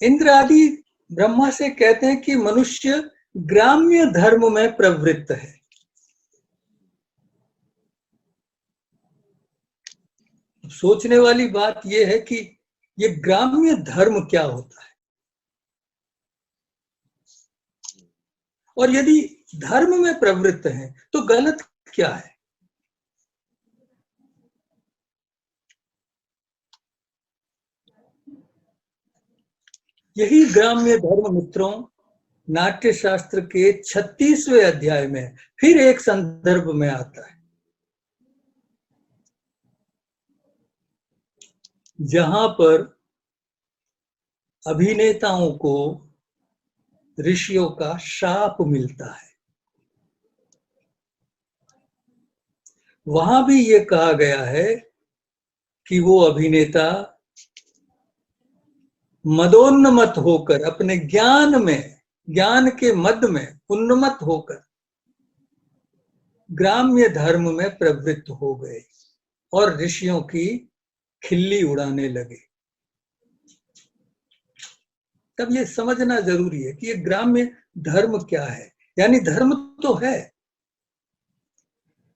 S2: इंद्र आदि ब्रह्मा से कहते हैं कि मनुष्य ग्राम्य धर्म में प्रवृत्त है। सोचने वाली बात यह है कि ये ग्राम्य धर्म क्या होता है, और यदि धर्म में प्रवृत्त है तो गलत क्या है। यही ग्राम्य धर्म मित्रों नाट्य शास्त्र के 36वें अध्याय में फिर एक संदर्भ में आता है, जहां पर अभिनेताओं को ऋषियों का शाप मिलता है। वहां भी ये कहा गया है कि वो अभिनेता मदोन्नमत होकर, अपने ज्ञान के मद में उन्नमत होकर ग्राम्य धर्म में प्रवृत्त हो गए और ऋषियों की खिल्ली उड़ाने लगे। तब ये समझना जरूरी है कि ये ग्राम्य धर्म क्या है। यानी धर्म तो है,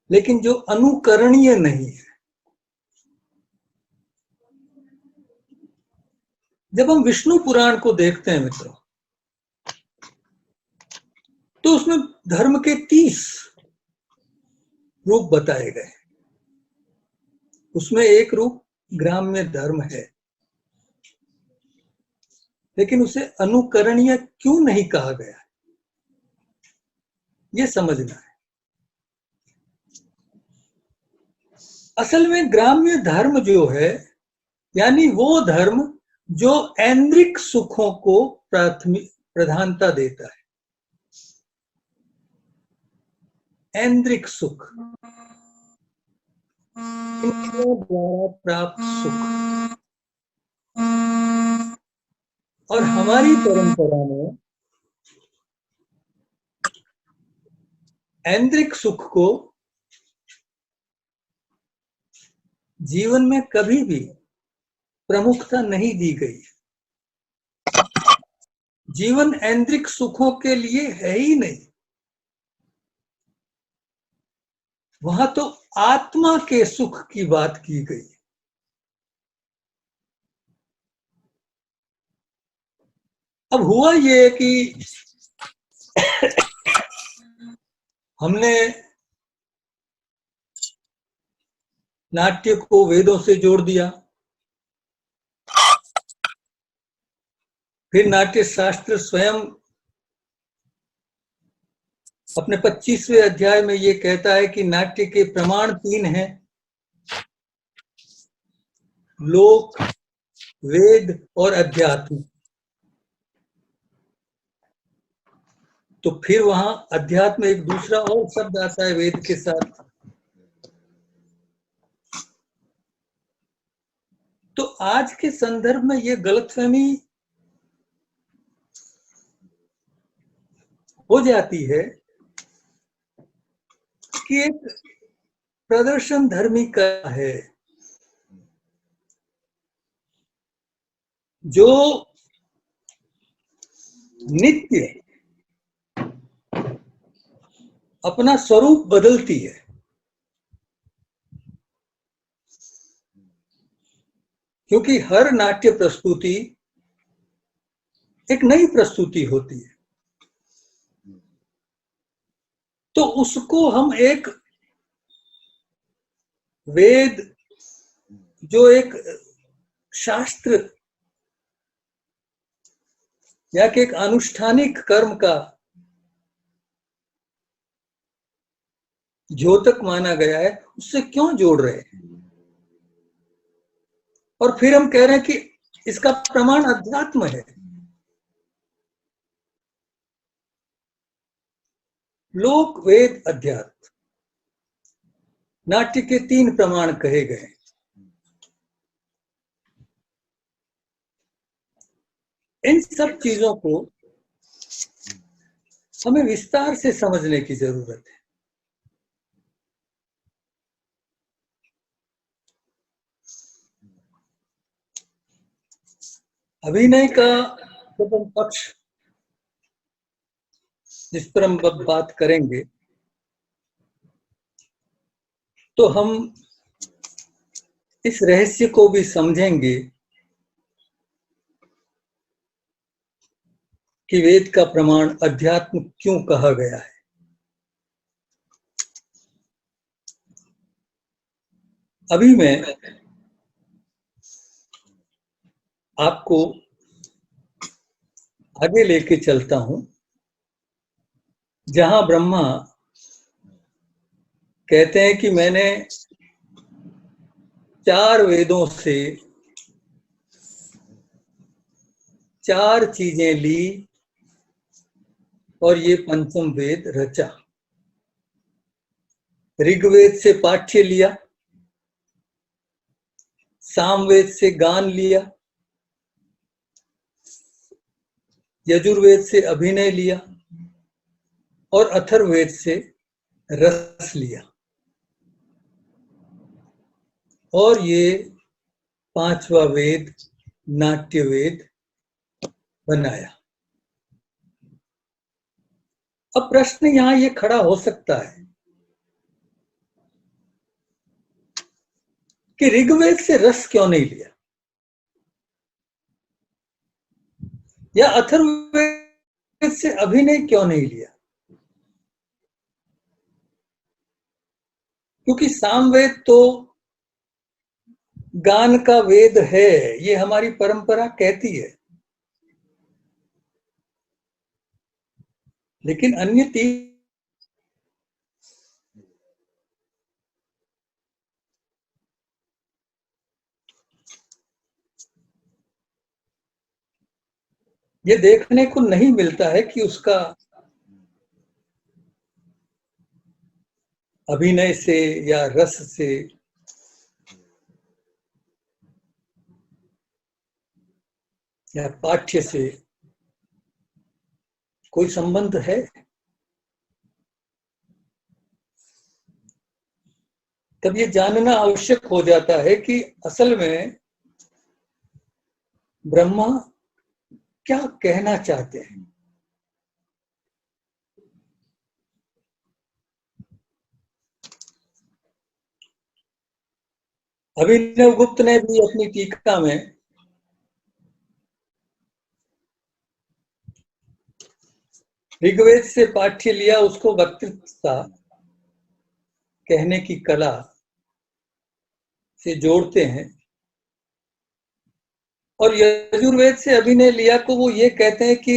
S2: लेकिन जो अनुकरणीय नहीं है। जब हम विष्णु पुराण को देखते हैं मित्रों, तो उसमें धर्म के 30 रूप बताए गए। उसमें एक रूप ग्राम्य धर्म है, लेकिन उसे अनुकरणीय क्यों नहीं कहा गया, ये समझना है। असल में ग्राम्य धर्म जो है, यानी वो धर्म जो ऐन्द्रिक सुखों को प्रधानता देता है। ऐन्द्रिक सुख, इंद्रियों द्वारा प्राप्त सुख। और हमारी परंपरा में ऐन्द्रिक सुख को जीवन में कभी भी प्रमुखता नहीं दी गई। जीवन ऐन्द्रिक सुखों के लिए है ही नहीं, वहां तो आत्मा के सुख की बात की गई। अब हुआ ये कि हमने नाट्य को वेदों से जोड़ दिया, फिर नाट्य शास्त्र स्वयं अपने 25वें अध्याय में ये कहता है कि नाट्य के प्रमाण 3 हैं, लोक, वेद और अध्यात्म। तो फिर वहां अध्यात्म एक दूसरा और शब्द आता है वेद के साथ। तो आज के संदर्भ में ये गलतफहमी हो जाती है कि एक प्रदर्शन धर्मी का है जो नित्य अपना स्वरूप बदलती है। क्योंकि हर नाट्य प्रस्तुति एक नई प्रस्तुति होती है, तो उसको हम एक वेद, जो एक शास्त्र या कि एक अनुष्ठानिक कर्म का द्योतक माना गया है, उससे क्यों जोड़ रहे हैं? और फिर हम कह रहे हैं कि इसका प्रमाण अध्यात्म है। लोक, वेद, अध्यात्म, नाट्य के 3 प्रमाण कहे गए। इन सब चीजों को हमें विस्तार से समझने की जरूरत है। अभिनय का प्रथम पक्ष जिस पर हम बात करेंगे, तो हम इस रहस्य को भी समझेंगे कि वेद का प्रमाण अध्यात्म क्यों कहा गया है। अभी मैं आपको आगे लेके चलता हूं, जहां ब्रह्मा कहते हैं कि मैंने 4 वेदों से 4 चीजें ली और ये पंचम वेद रचा। ऋग्वेद से पाठ्य लिया, सामवेद से गान लिया, यजुर्वेद से अभिनय लिया और अथर्ववेद से रस लिया, और ये 5वां वेद नाट्य वेद बनाया। अब प्रश्न यहां ये खड़ा हो सकता है कि ऋग्वेद से रस क्यों नहीं लिया, या अथर्ववेद से अभिनय क्यों नहीं लिया? क्योंकि सामवेद तो गान का वेद है, ये हमारी परंपरा कहती है। लेकिन अन्य तीन ये देखने को नहीं मिलता है कि उसका अभिनय से या रस से या पाठ्य से कोई संबंध है। तब ये जानना आवश्यक हो जाता है कि असल में ब्रह्मा क्या कहना चाहते हैं। अभिनव गुप्त ने भी अपनी टीका में ऋग्वेद से पाठ्य लिया, उसको वक्तृत्वता कहने की कला से जोड़ते हैं, और यजुर्वेद से अभिनय लिया को वो ये कहते हैं कि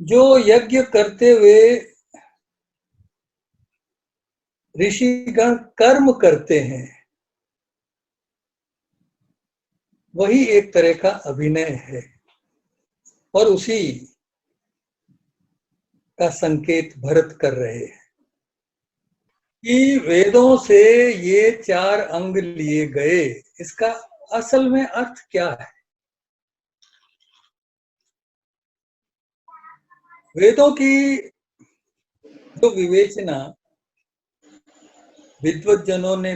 S2: जो यज्ञ करते हुए ऋषिगण कर्म करते हैं वही एक तरह का अभिनय है, और उसी का संकेत भरत कर रहे हैं कि वेदों से ये 4 अंग लिए गए। इसका असल में अर्थ क्या है? वेदों की जो विवेचना विद्वज्जनों ने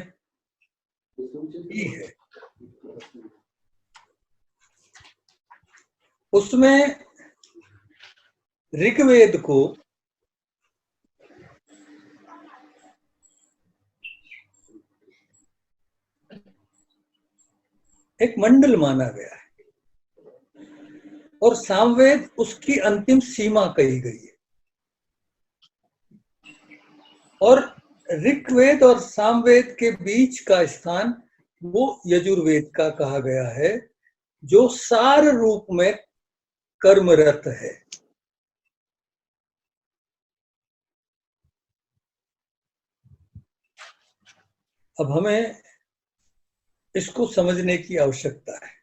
S2: की है, उसमें ऋग्वेद को एक मंडल माना गया है और सामवेद उसकी अंतिम सीमा कही गई है। और ऋग्वेद और सामवेद के बीच का स्थान वो यजुर्वेद का कहा गया है, जो सार रूप में कर्मरत है। अब हमें इसको समझने की आवश्यकता है।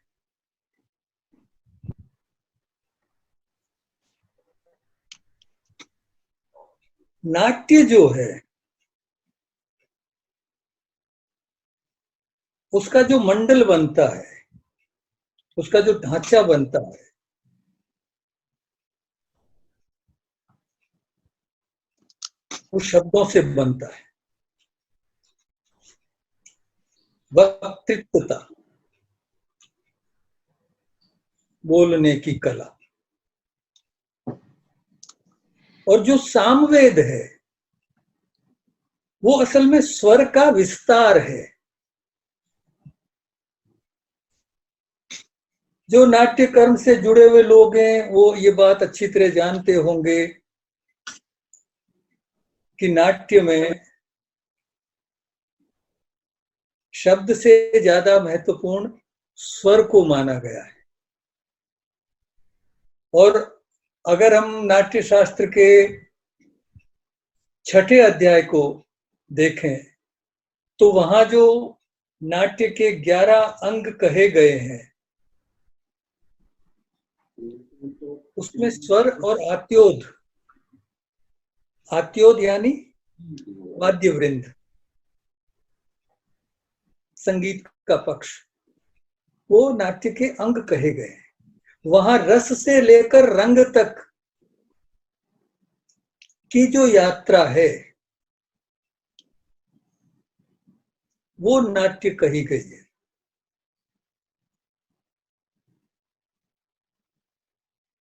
S2: नाट्य जो है उसका जो मंडल बनता है, उसका जो ढांचा बनता है, वो शब्दों से बनता है। वक्तृत्वता, बोलने की कला, और जो सामवेद है वो असल में स्वर का विस्तार है। जो नाट्य कर्म से जुड़े हुए लोग हैं वो ये बात अच्छी तरह जानते होंगे कि नाट्य में शब्द से ज्यादा महत्वपूर्ण स्वर को माना गया है। और अगर हम नाट्य शास्त्र के 6ठे अध्याय को देखें तो वहां जो नाट्य के 11 अंग कहे गए हैं उसमें स्वर और आत्योद, आत्योद यानी वाद्य वृंद, संगीत का पक्ष, वो नाट्य के अंग कहे गए हैं। वहां रस से लेकर रंग तक की जो यात्रा है वो नाट्य कही गई है।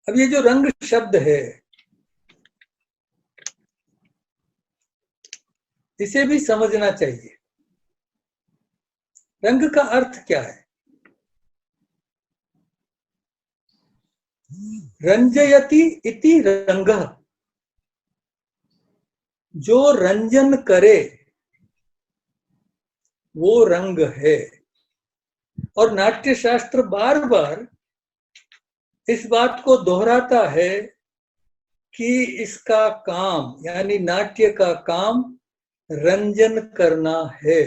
S2: अब ये जो रंग शब्द है इसे भी समझना चाहिए। रंग का अर्थ क्या है? रंजयति इति रंगः, जो रंजन करे वो रंग है। और नाट्य शास्त्र बार बार इस बात को दोहराता है कि इसका काम यानी नाट्य का काम रंजन करना है।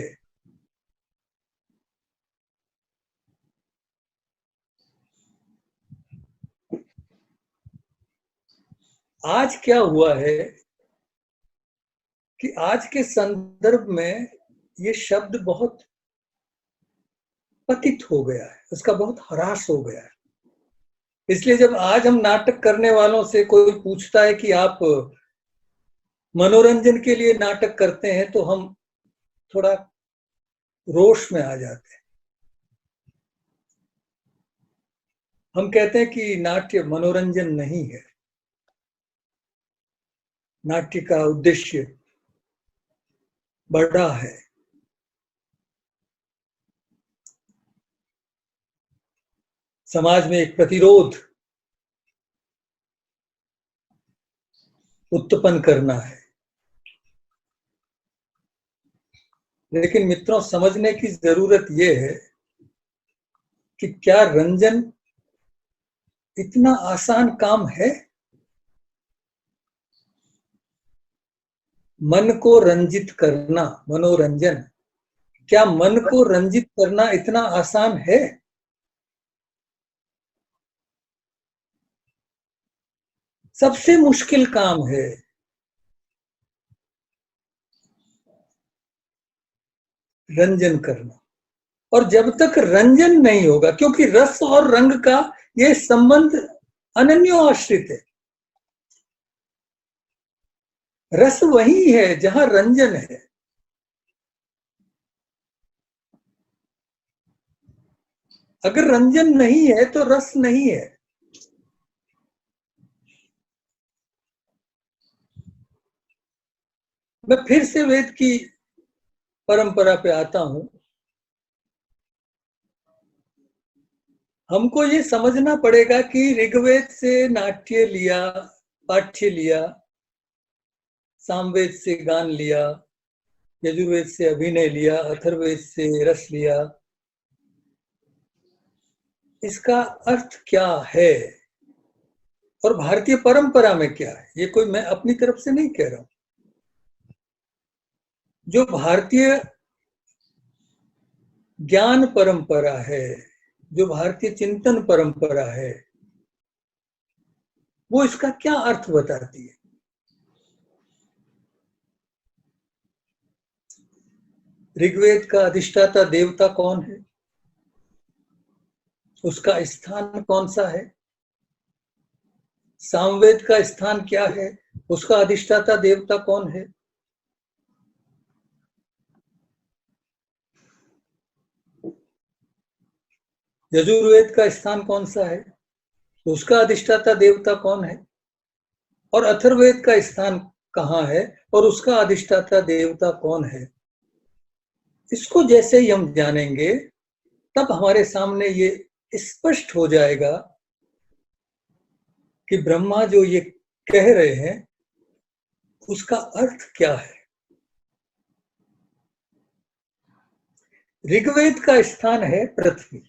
S2: आज क्या हुआ है कि आज के संदर्भ में ये शब्द बहुत पतित हो गया है, उसका बहुत ह्रास हो गया है। इसलिए जब आज हम नाटक करने वालों से कोई पूछता है कि आप मनोरंजन के लिए नाटक करते हैं, तो हम थोड़ा रोष में आ जाते हैं। हम कहते हैं कि नाट्य मनोरंजन नहीं है, नाट्य का उद्देश्य बड़ा है। समाज में एक प्रतिरोध उत्पन्न करना है। लेकिन मित्रों, समझने की जरूरत यह है कि क्या रंजन इतना आसान काम है? मन को रंजित करना, मनोरंजन, क्या मन को रंजित करना इतना आसान है? सबसे मुश्किल काम है। रंजन करना। और जब तक रंजन नहीं होगा, क्योंकि रस और रंग का यह संबंध अनन्योआश्रित है। रस वही है जहां रंजन है। अगर रंजन नहीं है तो रस नहीं है। मैं फिर से वेद की परंपरा पे आता हूं। हमको ये समझना पड़ेगा कि ऋग्वेद से नाट्य लिया, पाठ्य लिया, सामवेद से गान लिया, यजुर्वेद से अभिनय लिया, अथर्ववेद से रस लिया। इसका अर्थ क्या है और भारतीय परंपरा में क्या है? ये कोई मैं अपनी तरफ से नहीं कह रहा हूं। जो भारतीय ज्ञान परंपरा है, जो भारतीय चिंतन परंपरा है, वो इसका क्या अर्थ बताती है। ऋग्वेद का अधिष्ठाता देवता कौन है? उसका स्थान कौन सा है? सामवेद का स्थान क्या है? उसका अधिष्ठाता देवता कौन है? यजुर्वेद का स्थान कौन सा है? उसका अधिष्ठाता देवता कौन है? और अथर्ववेद का स्थान कहाँ है और उसका अधिष्ठाता देवता कौन है? इसको जैसे ही हम जानेंगे, तब हमारे सामने ये स्पष्ट हो जाएगा कि ब्रह्मा जो ये कह रहे हैं उसका अर्थ क्या है। ऋग्वेद का स्थान है पृथ्वी,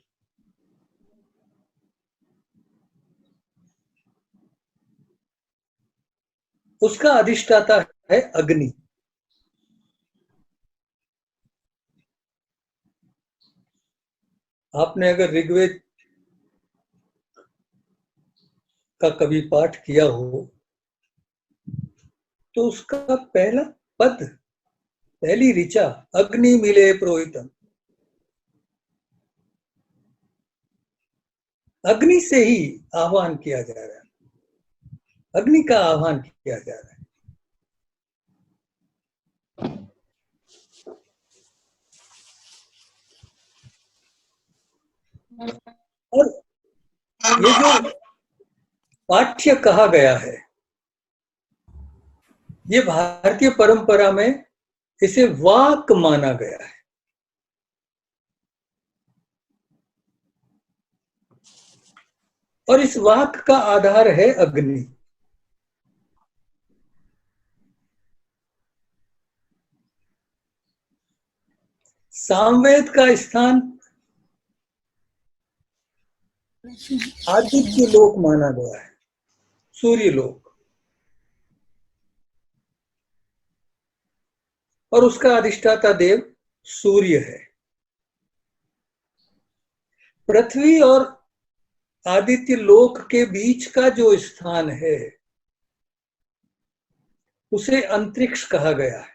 S2: उसका अधिष्ठाता है अग्नि। आपने अगर ऋग्वेद का कभी पाठ किया हो तो उसका पहला पद, पहली ऋचा, अग्नि मिले पुरोहितम, अग्नि से ही आह्वान किया जा रहा है। अग्नि का आह्वान किया जा रहा है। और ये जो पाठ्य कहा गया है, ये भारतीय परंपरा में इसे वाक माना गया है। और इस वाक का आधार है अग्नि। सामवेद का स्थान आदित्य लोक माना गया है, सूर्य लोक, और उसका अधिष्ठाता देव सूर्य है। पृथ्वी और आदित्य लोक के बीच का जो स्थान है उसे अंतरिक्ष कहा गया है।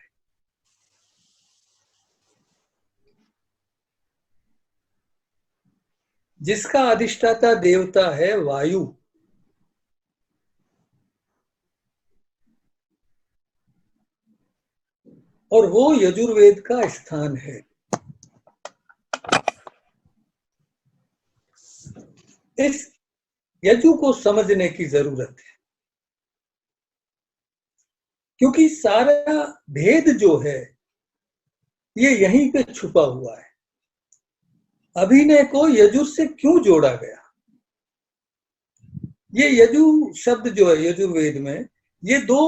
S2: जिसका अधिष्ठाता देवता है वायु। और वो यजुर्वेद का स्थान है। इस यजु को समझने की जरूरत है, क्योंकि सारा भेद जो है ये यहीं पे छुपा हुआ है। अभिनय को यजुर से क्यों जोड़ा गया? ये यजु शब्द जो है यजुर्वेद में, ये दो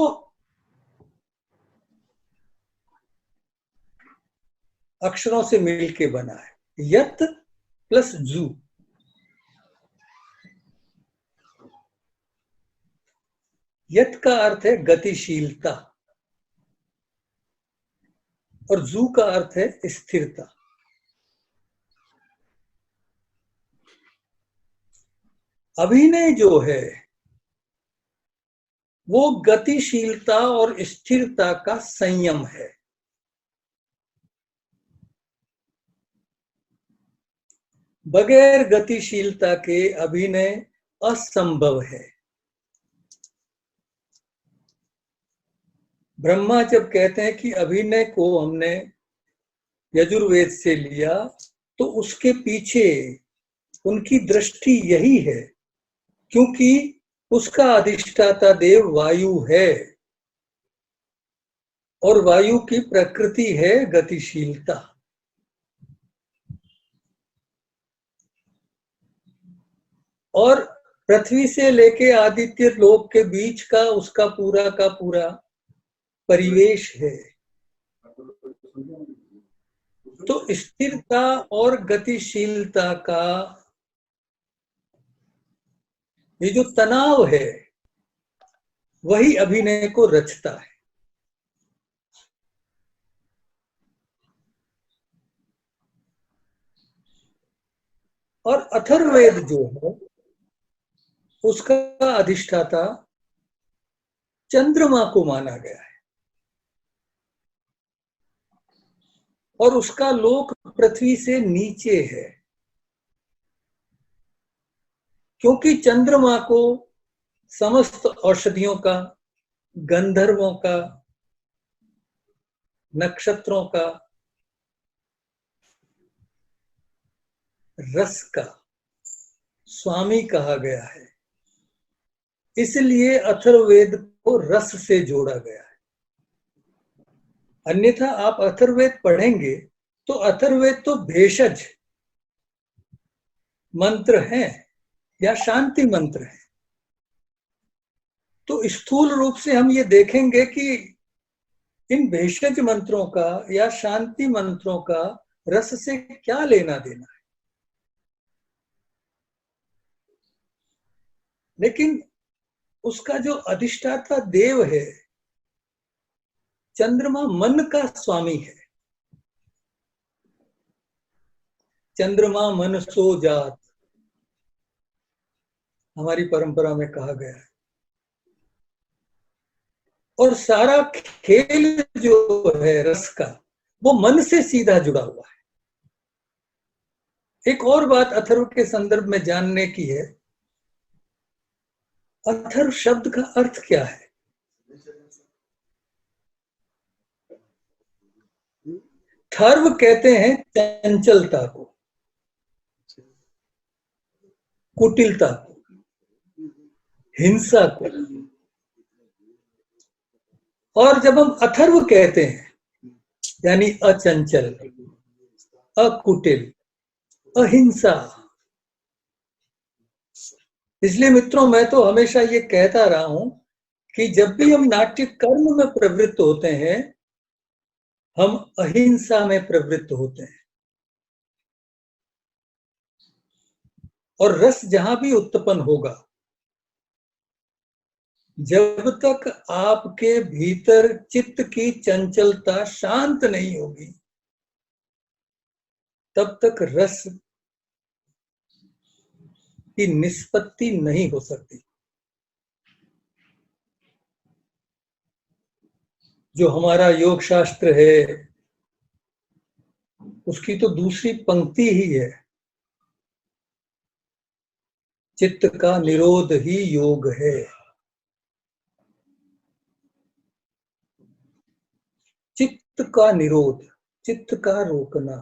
S2: अक्षरों से मिलके बना है, यत प्लस जू। यत का अर्थ है गतिशीलता और जू का अर्थ है स्थिरता। अभिनय जो है वो गतिशीलता और स्थिरता का संयम है। बगैर गतिशीलता के अभिनय असंभव है। ब्रह्मा जब कहते हैं कि अभिनय को हमने यजुर्वेद से लिया, तो उसके पीछे उनकी दृष्टि यही है, क्योंकि उसका अधिष्ठाता देव वायु है और वायु की प्रकृति है गतिशीलता। और पृथ्वी से लेके आदित्य लोक के बीच का उसका पूरा का पूरा परिवेश है। तो स्थिरता और गतिशीलता का ये जो तनाव है वही अभिनय को रचता है। और अथर्ववेद जो है उसका अधिष्ठाता चंद्रमा को माना गया है और उसका लोक पृथ्वी से नीचे है, क्योंकि चंद्रमा को समस्त औषधियों का, गंधर्वों का, नक्षत्रों का, रस का स्वामी कहा गया है। इसलिए अथर्ववेद को रस से जोड़ा गया है। अन्यथा आप अथर्ववेद पढ़ेंगे तो अथर्ववेद तो भेषज मंत्र हैं या शांति मंत्र हैं। तो स्थूल रूप से हम ये देखेंगे कि इन भेषज मंत्रों का या शांति मंत्रों का रस से क्या लेना देना है। लेकिन उसका जो अधिष्ठाता देव है, चंद्रमा मन का स्वामी है। चंद्रमा मन सो जात हमारी परंपरा में कहा गया है। और सारा खेल जो है रस का वो मन से सीधा जुड़ा हुआ है। एक और बात अथर्व के संदर्भ में जानने की है, अथर्व शब्द का अर्थ क्या है? थर्व कहते हैं चंचलता को, कुटिलता को, हिंसा को। और जब हम अथर्व कहते हैं यानी अचंचल, अकुटिल, अहिंसा। इसलिए मित्रों, मैं तो हमेशा ये कहता रहा हूं कि जब भी हम नाट्य कर्म में प्रवृत्त होते हैं, हम अहिंसा में प्रवृत्त होते हैं। और रस जहां भी उत्पन्न होगा, जब तक आपके भीतर चित्त की चंचलता शांत नहीं होगी, तब तक रस की निष्पत्ति नहीं हो सकती। जो हमारा योग शास्त्र है, उसकी तो दूसरी पंक्ति ही है, चित्त का निरोध ही योग है। चित्त का निरोध, चित्त का रोकना,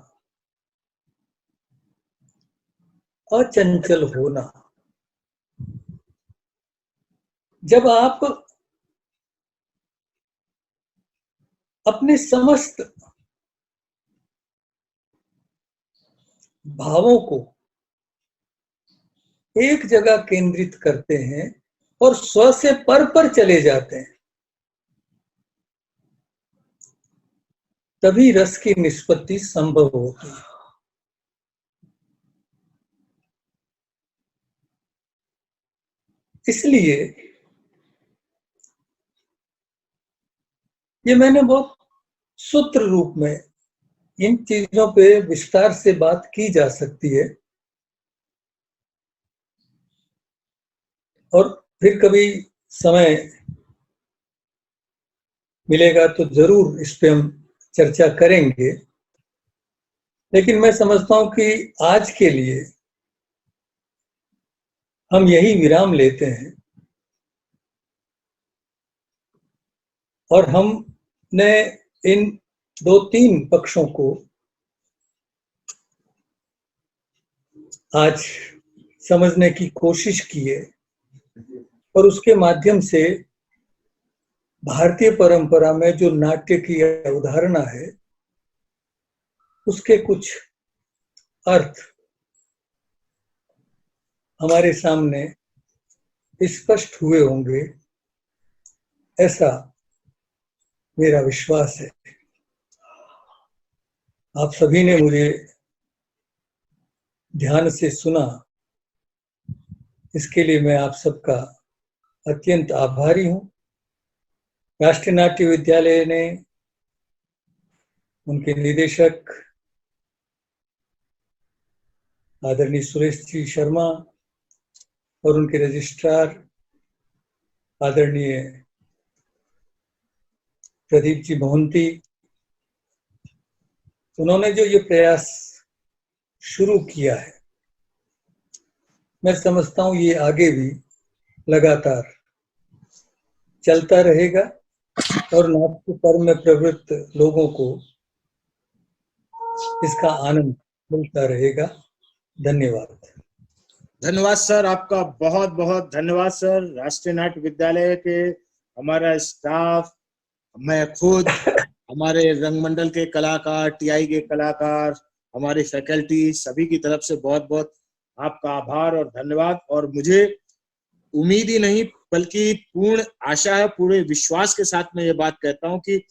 S2: अचंचल होना। जब आप अपने समस्त भावों को एक जगह केंद्रित करते हैं और स्व से पर चले जाते हैं, तभी रस की निष्पत्ति संभव होती है। इसलिए ये मैंने बहुत सूत्र रूप में, इन चीजों पे विस्तार से बात की जा सकती है, और फिर कभी समय मिलेगा तो जरूर इस पे हम चर्चा करेंगे। लेकिन मैं समझता हूं कि आज के लिए हम यही विराम लेते हैं, और हमने इन 2-3 पक्षों को आज समझने की कोशिश की है, और उसके माध्यम से भारतीय परंपरा में जो नाट्य की अवधारणा है, उसके कुछ अर्थ हमारे सामने स्पष्ट हुए होंगे, ऐसा मेरा विश्वास है। आप सभी ने मुझे ध्यान से सुना, इसके लिए मैं आप सबका अत्यंत आभारी हूं। राष्ट्रीय नाट्य विद्यालय ने, उनके निदेशक आदरणीय सुरेश जी शर्मा और उनके रजिस्ट्रार आदरणीय प्रदीप जी मोहंती, उन्होंने जो ये प्रयास शुरू किया है, मैं समझता हूं ये आगे भी लगातार चलता रहेगा और नाट्य कर्म में प्रवृत्त लोगों को इसका आनंद मिलता रहेगा। धन्यवाद।
S1: धन्यवाद सर, आपका बहुत बहुत धन्यवाद सर। राष्ट्रीय नाट्य विद्यालय के हमारा स्टाफ, मैं खुद, हमारे रंगमंडल के कलाकार, टीआई के कलाकार, हमारी फैकल्टी, सभी की तरफ से बहुत बहुत आपका आभार और धन्यवाद। और मुझे उम्मीद ही नहीं बल्कि पूर्ण आशा है, पूरे विश्वास के साथ मैं ये बात कहता हूं कि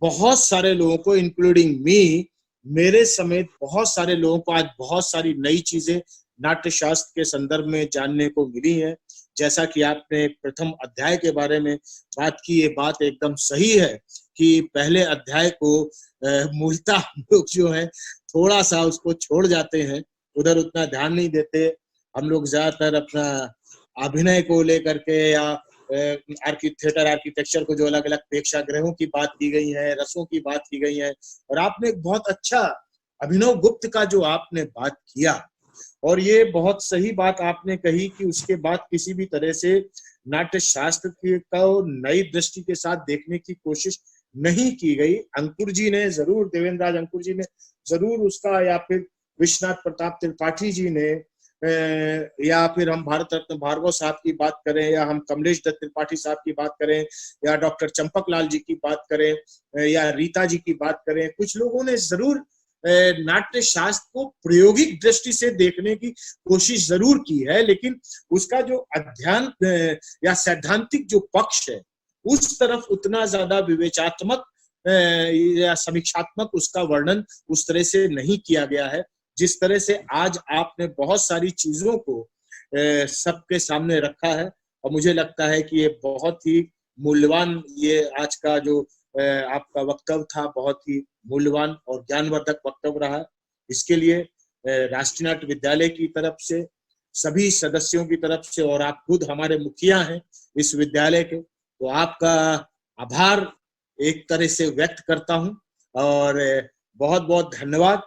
S1: बहुत सारे लोगों को, इंक्लूडिंग मी, मेरे समेत बहुत सारे लोगों को आज बहुत सारी नई चीजें नाट्य शास्त्र के संदर्भ में जानने को मिली है। जैसा कि आपने प्रथम अध्याय के बारे में बात की, ये बात एकदम सही है कि पहले अध्याय को मूलतः हम लोग जो है थोड़ा सा उसको छोड़ जाते हैं, उधर उतना ध्यान नहीं देते। हम लोग ज्यादातर अपना अभिनय को लेकर के या थिएटर आर्किटेक्चर को, जो अलग अलग प्रेक्षागृहों की बात की गई है, रसों की बात की गई है, और आपने एक बहुत अच्छा अभिनव गुप्त का जो आपने बात किया, और ये बहुत सही बात आपने कही कि उसके बाद किसी भी तरह से नाट्य शास्त्र को नई दृष्टि के साथ देखने की कोशिश नहीं की गई। अंकुर जी ने जरूर, देवेंद्र राज अंकुर जी ने जरूर उसका, या फिर विश्वनाथ प्रताप त्रिपाठी जी ने, या फिर हम भारत रत्न भार्गव साहब की बात करें, या हम कमलेश दत्त त्रिपाठी साहब की बात करें, या डॉक्टर चंपक लाल जी की बात करें, या रीता जी की बात करें, कुछ लोगों ने जरूर नाट्य शास्त्र को प्रायोगिक दृष्टि से देखने की कोशिश जरूर की है, लेकिन उसका जो अध्ययन या सैद्धांतिक जो पक्ष है, उस तरफ उतना ज्यादा विवेचात्मक या समीक्षात्मक उसका वर्णन उस तरह से नहीं किया गया है। जिस तरह से आज आपने बहुत सारी चीजों को सबके सामने रखा है, और मुझे लगता है कि ये बहुत ही मूल्यवान, ये आज का जो आपका वक्तव्य था बहुत ही मूल्यवान और ज्ञानवर्धक वक्तव्य रहा। इसके लिए राष्ट्रीय नाट्य विद्यालय की तरफ से, सभी सदस्यों की तरफ से, और आप खुद हमारे मुखिया हैं इस विद्यालय के, तो आपका आभार एक तरह से व्यक्त करता हूं और बहुत बहुत धन्यवाद।